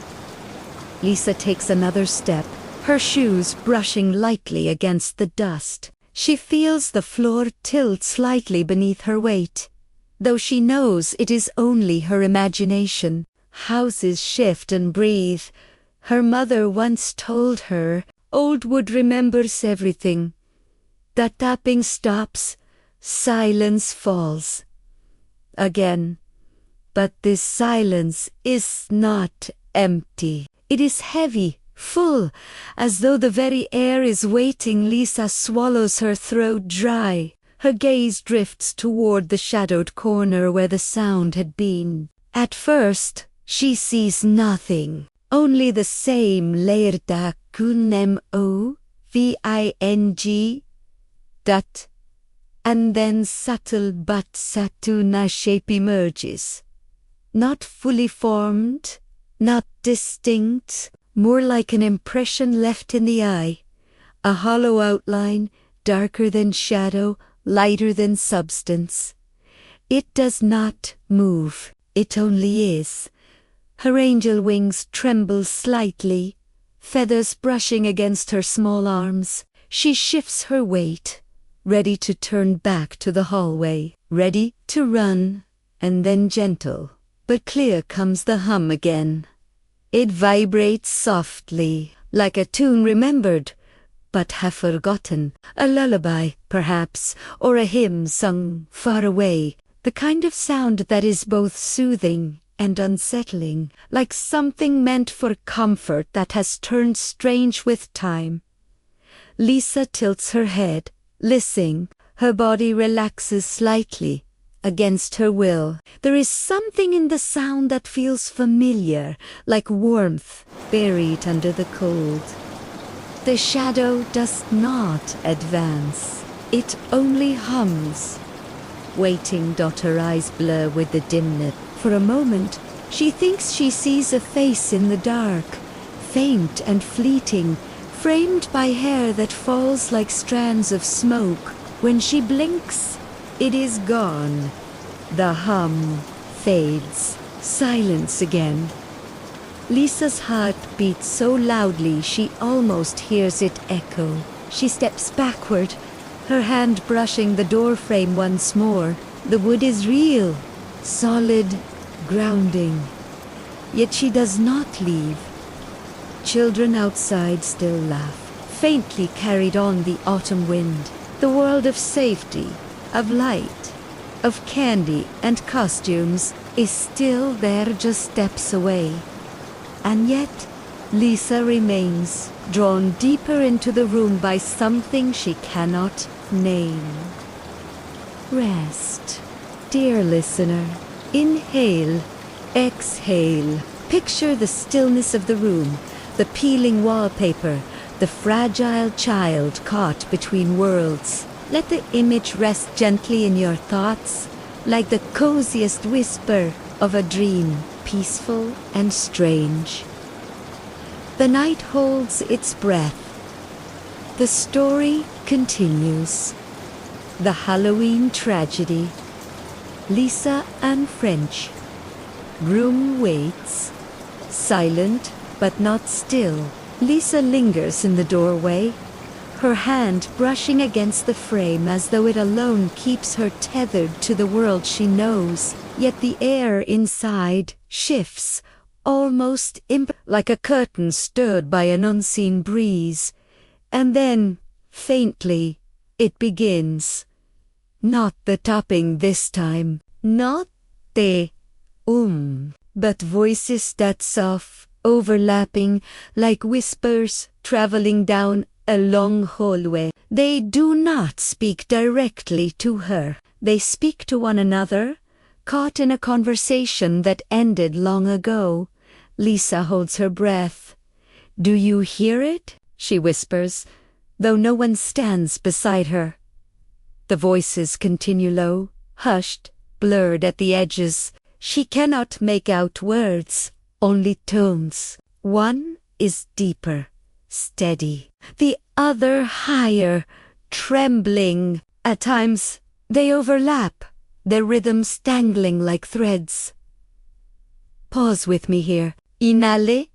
Lisa takes another step, her shoes brushing lightly against the dust. She feels the floor tilt slightly beneath her weight, though she knows it is only her imagination. Houses shift and breathe. Her mother once told her, "Old wood remembers everything." The tapping stops, silence falls. Again. But this silence is not empty. It is heavy, full, as though the very air is waiting. Lisa swallows her throat dry. Her gaze drifts toward the shadowed corner where the sound had been. At first, she sees nothing. Only the same leerta kunmo ving dot, and then subtle but satuna shape emerges. Not fully formed, not distinct, more like an impression left in the eye. A hollow outline, darker than shadow, lighter than substance. It does not move, it only is. Her angel wings tremble slightly, feathers brushing against her small arms. She shifts her weight, ready to turn back to the hallway, ready to run, and then gentle, but clear comes the hum again. It vibrates softly, like a tune remembered, but half forgotten. A lullaby, perhaps, or a hymn sung far away. The kind of sound that is both soothing and unsettling, like something meant for comfort that has turned strange with time. Lisa tilts her head, listening. Her body relaxes slightly, against her will. There is something in the sound that feels familiar, like warmth buried under the cold. The shadow does not advance. It only hums. Waiting, her eyes blur with the dimness. For a moment, she thinks she sees a face in the dark, faint and fleeting, framed by hair that falls like strands of smoke. When she blinks, it is gone. The hum fades. Silence again. Lisa's heart beats so loudly she almost hears it echo. She steps backward, her hand brushing the doorframe once more. The wood is real, solid, grounding. Yet she does not leave. Children outside still laugh, faintly carried on the autumn wind. The world of safety, of light, of candy and costumes is still there just steps away. And yet, Lisa remains, drawn deeper into the room by something she cannot name. Rest. Dear listener, inhale, exhale. Picture the stillness of the room, the peeling wallpaper, the fragile child caught between worlds. Let the image rest gently in your thoughts, like the coziest whisper of a dream, peaceful and strange. The night holds its breath. The story continues. The Halloween Tragedy. Lisa and French. Room waits. Silent, but not still. Lisa lingers in the doorway, her hand brushing against the frame as though it alone keeps her tethered to the world she knows. Yet the air inside shifts, almost like a curtain stirred by an unseen breeze. And then, faintly, it begins. Not the tapping this time, not the but voices that soft, overlapping, like whispers traveling down a long hallway. They do not speak directly to her. They speak to one another, caught in a conversation that ended long ago. Lisa holds her breath. "Do you hear it?" she whispers, though no one stands beside her. The voices continue low, hushed, blurred at the edges. She cannot make out words, only tones. One is deeper, steady. The other higher, trembling. At times, they overlap, their rhythms tangling like threads. Pause with me here. Inhale,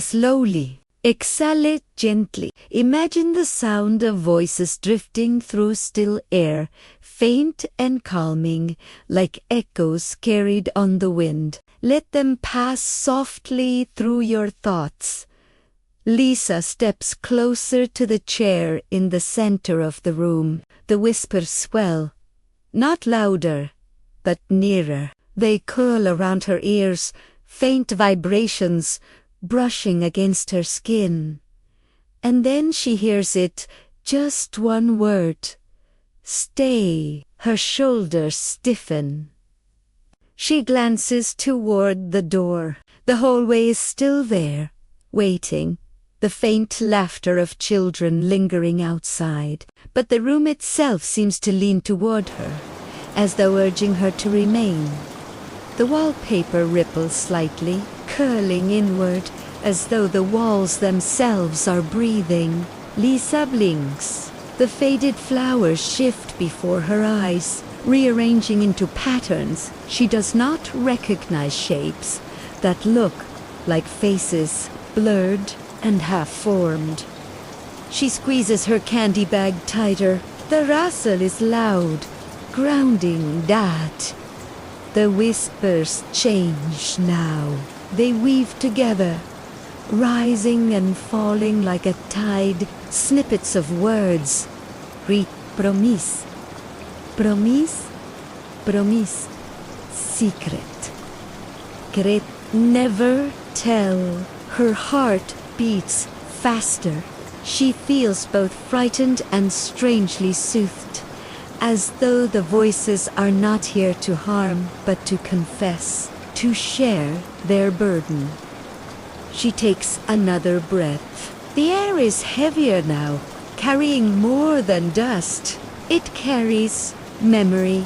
slowly. Exhale gently. Imagine the sound of voices drifting through still air, faint and calming, like echoes carried on the wind. Let them pass softly through your thoughts. Lisa steps closer to the chair in the center of the room. The whispers swell, not louder, but nearer. They curl around her ears, faint vibrations, brushing against her skin. And then she hears it, just one word. Stay. Her shoulders stiffen. She glances toward the door. The hallway is still there, waiting, the faint laughter of children lingering outside. But the room itself seems to lean toward her, as though urging her to remain. The wallpaper ripples slightly, curling inward, as though the walls themselves are breathing. Lisa blinks. The faded flowers shift before her eyes, rearranging into patterns. She does not recognize shapes that look like faces, blurred and half-formed. She squeezes her candy bag tighter. The rustle is loud, grounding that. The whispers change now. They weave together, rising and falling like a tide, snippets of words. Promise, promise, promise, secret. Great, never tell. Her heart beats faster. She feels both frightened and strangely soothed, as though the voices are not here to harm, but to confess, to share their burden. She takes another breath. The air is heavier now, carrying more than dust. It carries memory.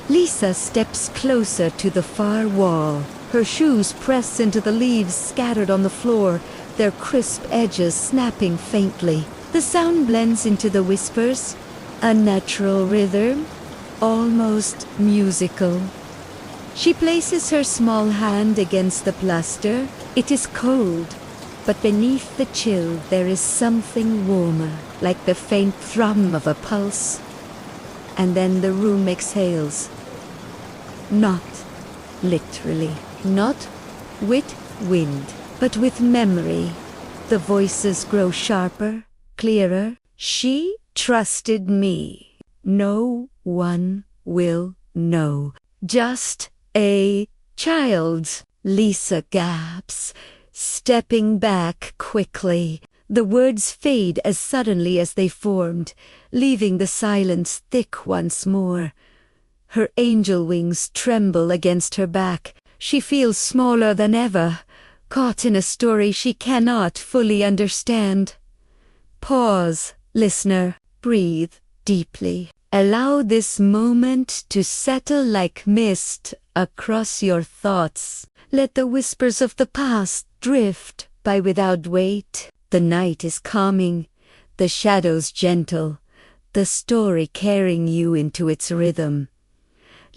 Lisa steps closer to the far wall. Her shoes press into the leaves scattered on the floor, their crisp edges snapping faintly. The sound blends into the whispers, a natural rhythm, almost musical. She places her small hand against the plaster. It is cold, but beneath the chill there is something warmer, like the faint thrum of a pulse. And then the room exhales. Not literally, not with wind, but with memory. The voices grow sharper, clearer. She trusted me. No one will know. Just a child. Lisa gasps, stepping back quickly. The words fade as suddenly as they formed, leaving the silence thick once more. Her angel wings tremble against her back. She feels smaller than ever, caught in a story she cannot fully understand. Pause, listener. Breathe deeply. Allow this moment to settle like mist across your thoughts. Let the whispers of the past drift by without weight. The night is calming, the shadows gentle, the story carrying you into its rhythm.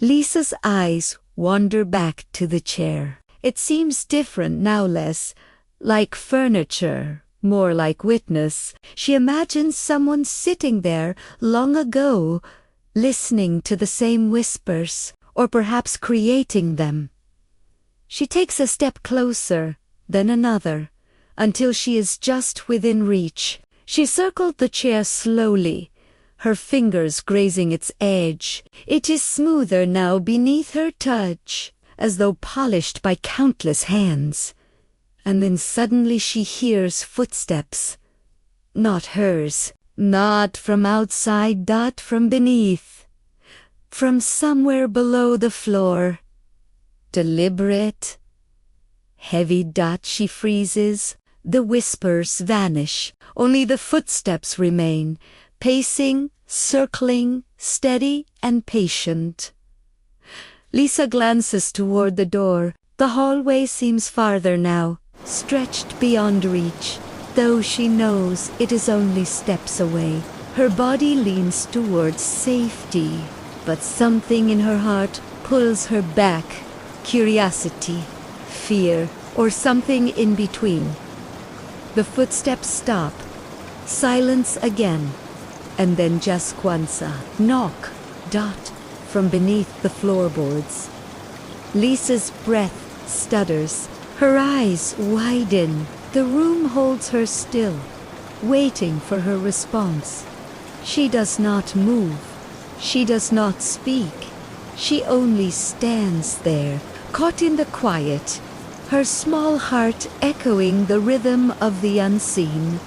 Lisa's eyes wander back to the chair. It seems different now, less like furniture, more like witness. She imagines someone sitting there long ago, listening to the same whispers, or perhaps creating them. She takes a step closer, then another, until she is just within reach. She circled the chair slowly, her fingers grazing its edge. It is smoother now beneath her touch, as though polished by countless hands. And then suddenly she hears footsteps. Not hers, not from outside, not from beneath. From somewhere below the floor. Deliberate, heavy dot. She freezes. The whispers vanish. Only the footsteps remain, pacing, circling, steady and patient. Lisa glances toward the door. The hallway seems farther now, stretched beyond reach, though she knows it is only steps away. Her body leans towards safety, but something in her heart pulls her back. Curiosity, fear, or something in between. The footsteps stop. Silence again. And then Jasquanza. Knock. Dot. From beneath the floorboards. Lisa's breath stutters. Her eyes widen. The room holds her still, waiting for her response. She does not move. She does not speak. She only stands there, caught in the quiet, her small heart echoing the rhythm of the unseen.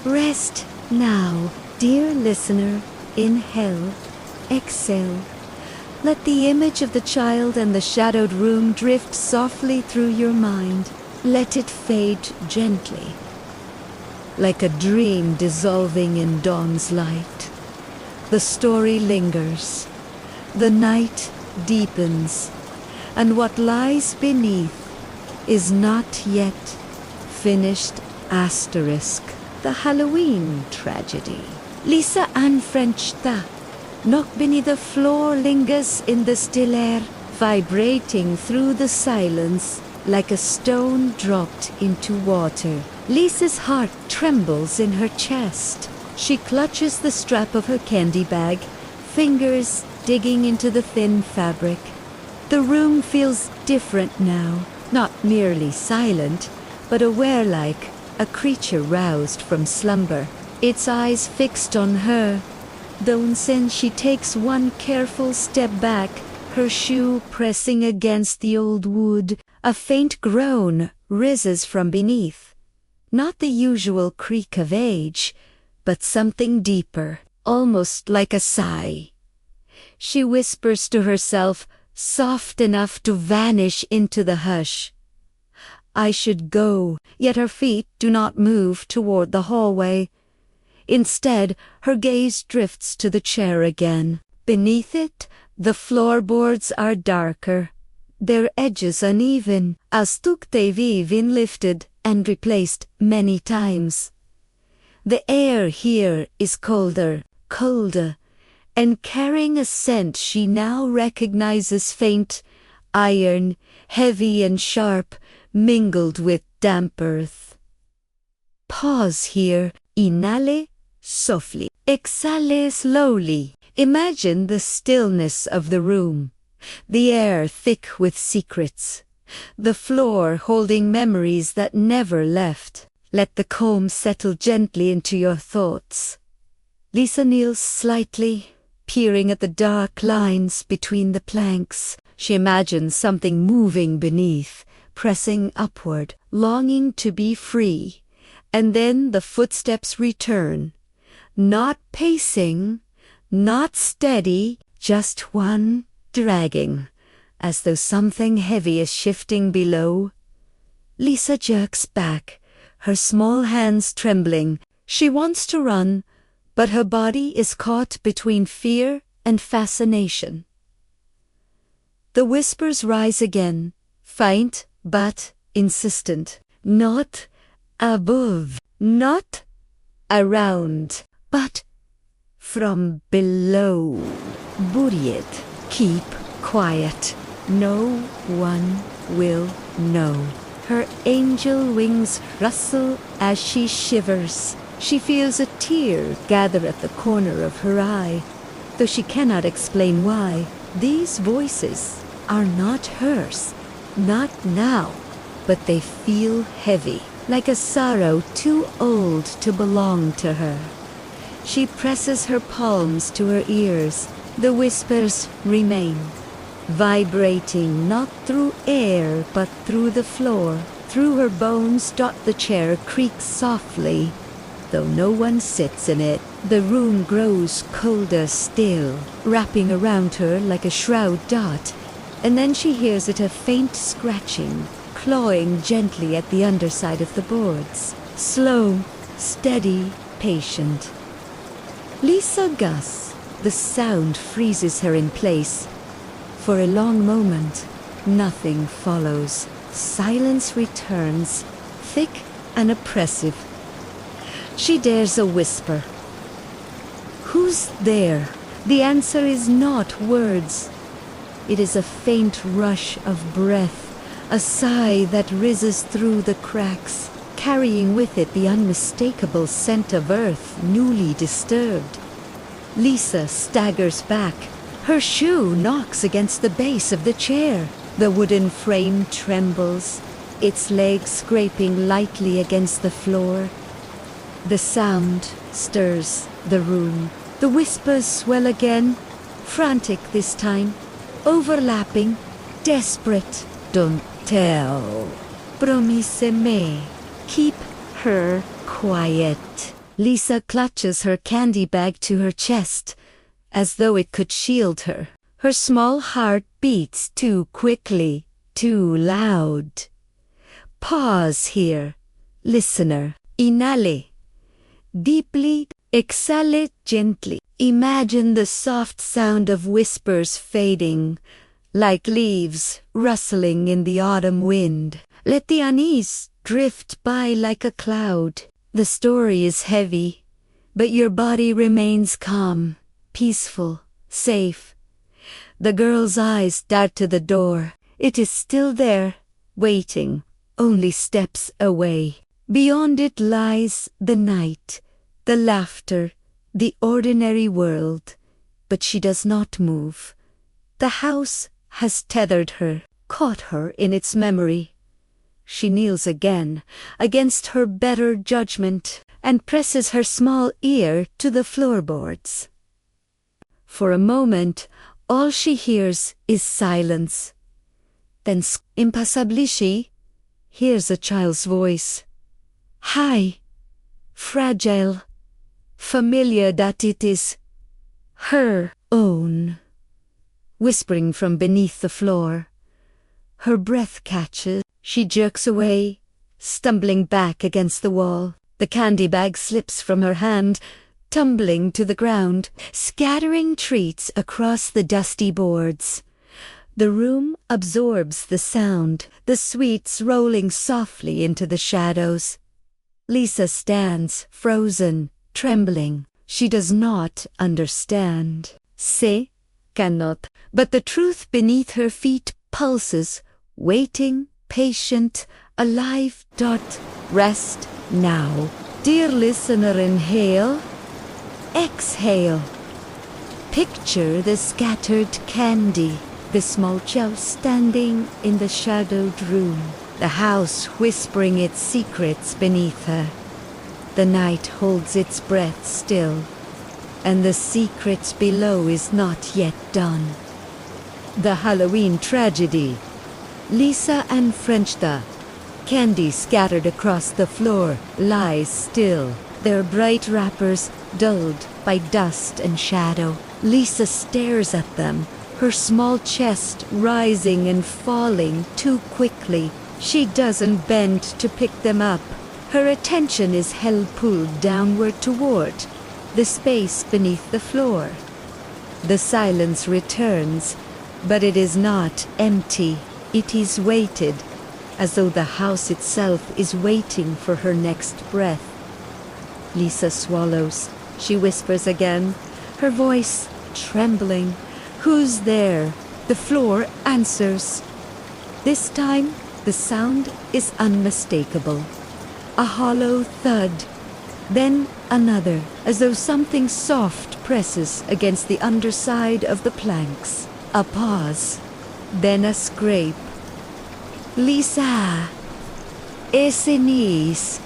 Rest now, dear listener. Inhale, exhale. Let the image of the child and the shadowed room drift softly through your mind. Let it fade gently, like a dream dissolving in dawn's light. The story lingers. The night deepens, and what lies beneath is not yet finished. Asterisk. The Halloween tragedy. Lisa Anne Frenchta. Knock beneath the floor lingers in the still air, vibrating through the silence like a stone dropped into water. Lisa's heart trembles in her chest. She clutches the strap of her candy bag, fingers digging into the thin fabric. The room feels different now, not merely silent, but aware, like a creature roused from slumber, its eyes fixed on her. Then she takes one careful step back, her shoe pressing against the old wood. A faint groan rises from beneath. Not the usual creak of age, but something deeper, almost like a sigh. She whispers to herself, soft enough to vanish into the hush. I should go, yet her feet do not move toward the hallway. Instead, her gaze drifts to the chair again. Beneath it, the floorboards are darker, their edges uneven, as they've been lifted and replaced many times. The air here is colder, and carrying a scent she now recognizes, faint, iron, heavy and sharp, mingled with damp earth. Pause here. Inhale softly. Exhale slowly. Imagine the stillness of the room, the air thick with secrets, the floor holding memories that never left. Let the comb settle gently into your thoughts. Lisa kneels slightly, peering at the dark lines between the planks. She imagines something moving beneath, pressing upward, longing to be free. And then the footsteps return, not pacing, not steady, just one dragging, as though something heavy is shifting below. Lisa jerks back, her small hands trembling. She wants to run, but her body is caught between fear and fascination. The whispers rise again, faint but insistent. Not above, not around, but from below. Bury it. Keep quiet. No one will know. Her angel wings rustle as she shivers. She feels a tear gather at the corner of her eye, though she cannot explain why. These voices are not hers, not now, but they feel heavy, like a sorrow too old to belong to her. She presses her palms to her ears. The whispers remain, vibrating not through air but through the floor. Through her bones the chair creaks softly. Though no one sits in it, the room grows colder still, wrapping around her like a shroud dot. And then she hears it, a faint scratching, clawing gently at the underside of the boards. Slow, steady, patient. Lisa Gus. The sound freezes her in place. For a long moment, nothing follows. Silence returns, thick and oppressive. She dares a whisper. Who's there? The answer is not words. It is a faint rush of breath, a sigh that rises through the cracks, carrying with it the unmistakable scent of earth newly disturbed. Lisa staggers back. Her shoe knocks against the base of the chair. The wooden frame trembles, its legs scraping lightly against the floor. The sound stirs the room. The whispers swell again, frantic this time, overlapping, desperate. Don't tell. Promise me. Keep her quiet. Lisa clutches her candy bag to her chest, as though it could shield her. Her small heart beats too quickly, too loud. Pause here, listener. Inhale. Deeply, exhale gently. Imagine the soft sound of whispers fading, like leaves rustling in the autumn wind. Let the unease drift by like a cloud. The story is heavy, but your body remains calm, peaceful, safe. The girl's eyes dart to the door. It is still there, waiting, only steps away. Beyond it lies the night, the laughter, the ordinary world. But she does not move. The house has tethered her, caught her in its memory. She kneels again, against her better judgment, and presses her small ear to the floorboards. For a moment, all she hears is silence. Then, impassibly, she hears a child's voice. High, fragile, familiar that it is her own, whispering from beneath the floor. Her breath catches. She jerks away, stumbling back against the wall. The candy bag slips from her hand, tumbling to the ground, scattering treats across the dusty boards. The room absorbs the sound, the sweets rolling softly into the shadows. Lisa stands, frozen, trembling. She does not understand. Se cannot. But the truth beneath her feet pulses, waiting, patient, alive. Rest now. Dear listener, inhale, exhale. Picture the scattered candy, the small child standing in the shadowed room, the house whispering its secrets beneath her. The night holds its breath still, and the secret below is not yet done. The Halloween tragedy. Lisa and Frenchta, candy scattered across the floor, lies still, their bright wrappers dulled by dust and shadow. Lisa stares at them, her small chest rising and falling too quickly. She doesn't bend to pick them up. Her attention is held pulled downward toward the space beneath the floor. The silence returns, but it is not empty. It is weighted, as though the house itself is waiting for her next breath. Lisa swallows. She whispers again, her voice trembling. "Who's there?" The floor answers. This time, the sound is unmistakable. A hollow thud. Then another, as though something soft presses against the underside of the planks. A pause. Then a scrape. "Lisa! Esenis!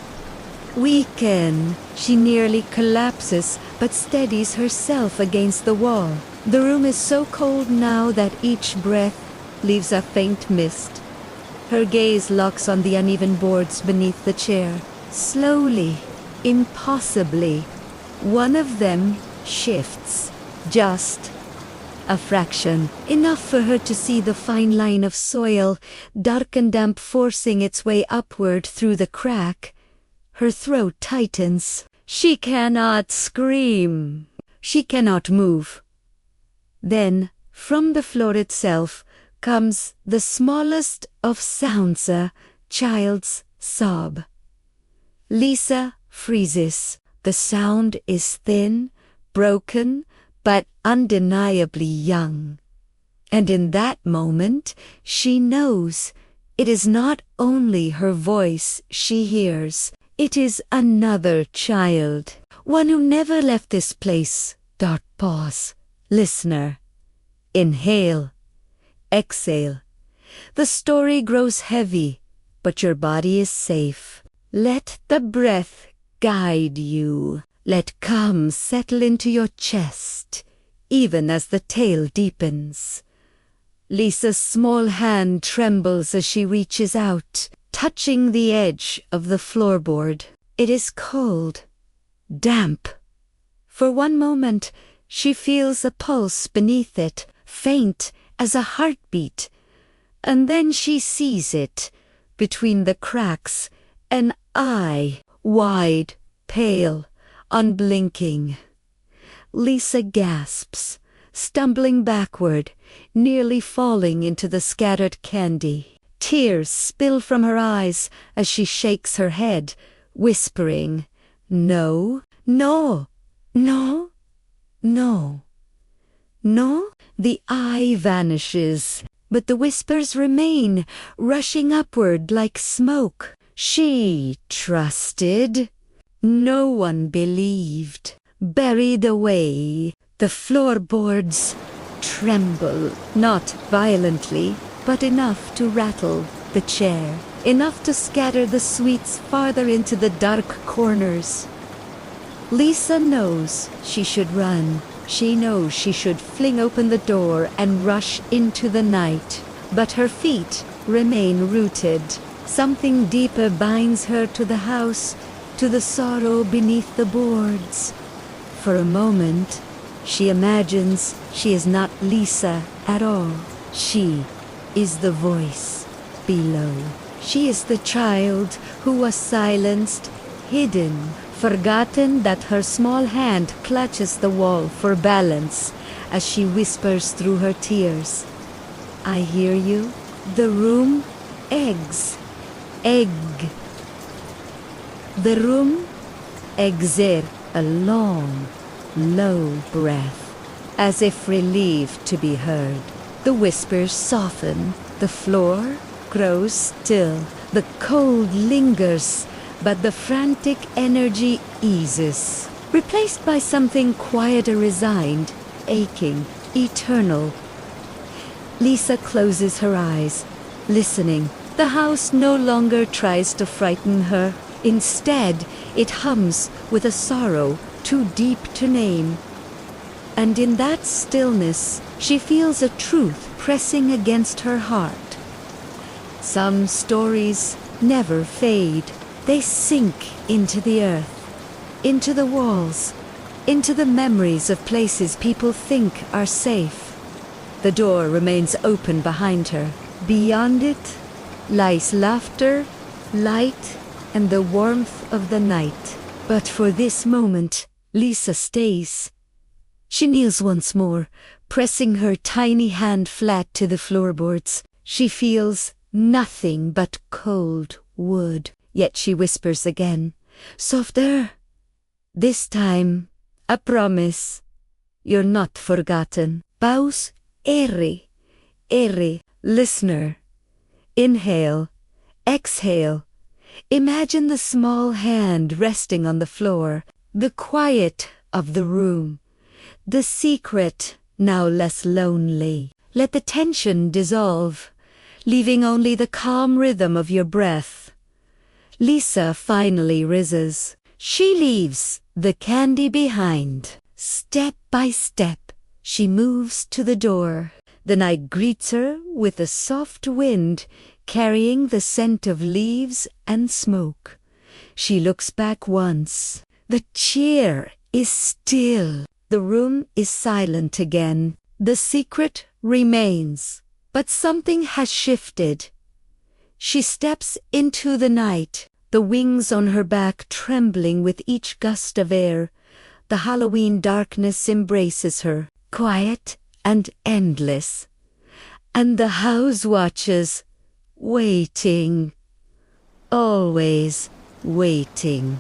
Weaken!" She nearly collapses, but steadies herself against the wall. The room is so cold now that each breath leaves a faint mist. Her gaze locks on the uneven boards beneath the chair. Slowly, impossibly, one of them shifts. Just a fraction, enough for her to see the fine line of soil, dark and damp, forcing its way upward through the crack. Her throat tightens. She cannot scream. She cannot move. Then, from the floor itself, comes the smallest of sounds, a child's sob. Lisa freezes. The sound is thin, broken, but undeniably young. And in that moment, she knows it is not only her voice she hears, it is another child, one who never left this place. Dark pause. Listener. Inhale. Exhale. The story grows heavy, but your body is safe. Let the breath guide you. Let calm settle into your chest, even as the tale deepens. Lisa's small hand trembles as she reaches out, touching the edge of the floorboard. It is cold, damp. For one moment, she feels a pulse beneath it, faint as a heartbeat. And then she sees it, between the cracks, an eye, wide, pale, unblinking. Lisa gasps, stumbling backward, nearly falling into the scattered candy. Tears spill from her eyes as she shakes her head, whispering, "No, no, no, no, no." The eye vanishes, but the whispers remain, rushing upward like smoke. She trusted. No one believed. Buried away, the floorboards tremble, not violently, but enough to rattle the chair, enough to scatter the sweets farther into the dark corners. Lisa knows she should run. She knows she should fling open the door and rush into the night. But her feet remain rooted. Something deeper binds her to the house, to the sorrow beneath the boards. For a moment, she imagines she is not Lisa at all. She is the voice below. She is the child who was silenced, hidden, forgotten, that her small hand clutches the wall for balance as she whispers through her tears, "I hear you." The room eggs. Egg. The room exhale a long, low breath, as if relieved to be heard. The whispers soften. The floor grows still. The cold lingers, but the frantic energy eases, replaced by something quieter, resigned, aching, eternal. Lisa closes her eyes, listening. The house no longer tries to frighten her. Instead, it hums with a sorrow too deep to name. And in that stillness, she feels a truth pressing against her heart. Some stories never fade. They sink into the earth, into the walls, into the memories of places people think are safe. The door remains open behind her. Beyond it lies laughter, light, and the warmth of the night. But for this moment, Lisa stays. She kneels once more, pressing her tiny hand flat to the floorboards. She feels nothing but cold wood. Yet she whispers again, "Softer, This time, I promise, you're not forgotten. Paus, listener. Inhale, exhale. Imagine the small hand resting on the floor, the quiet of the room, the secret now less lonely. Let the tension dissolve, leaving only the calm rhythm of your breath. Lisa finally rises. She leaves the candy behind. Step by step, she moves to the door. The night greets her with a soft wind, carrying the scent of leaves and smoke. She looks back once. The chair is still. The room is silent again. The secret remains, but something has shifted. She steps into the night, the wings on her back trembling with each gust of air. The Halloween darkness embraces her, quiet and endless. And the house watches, waiting, always waiting.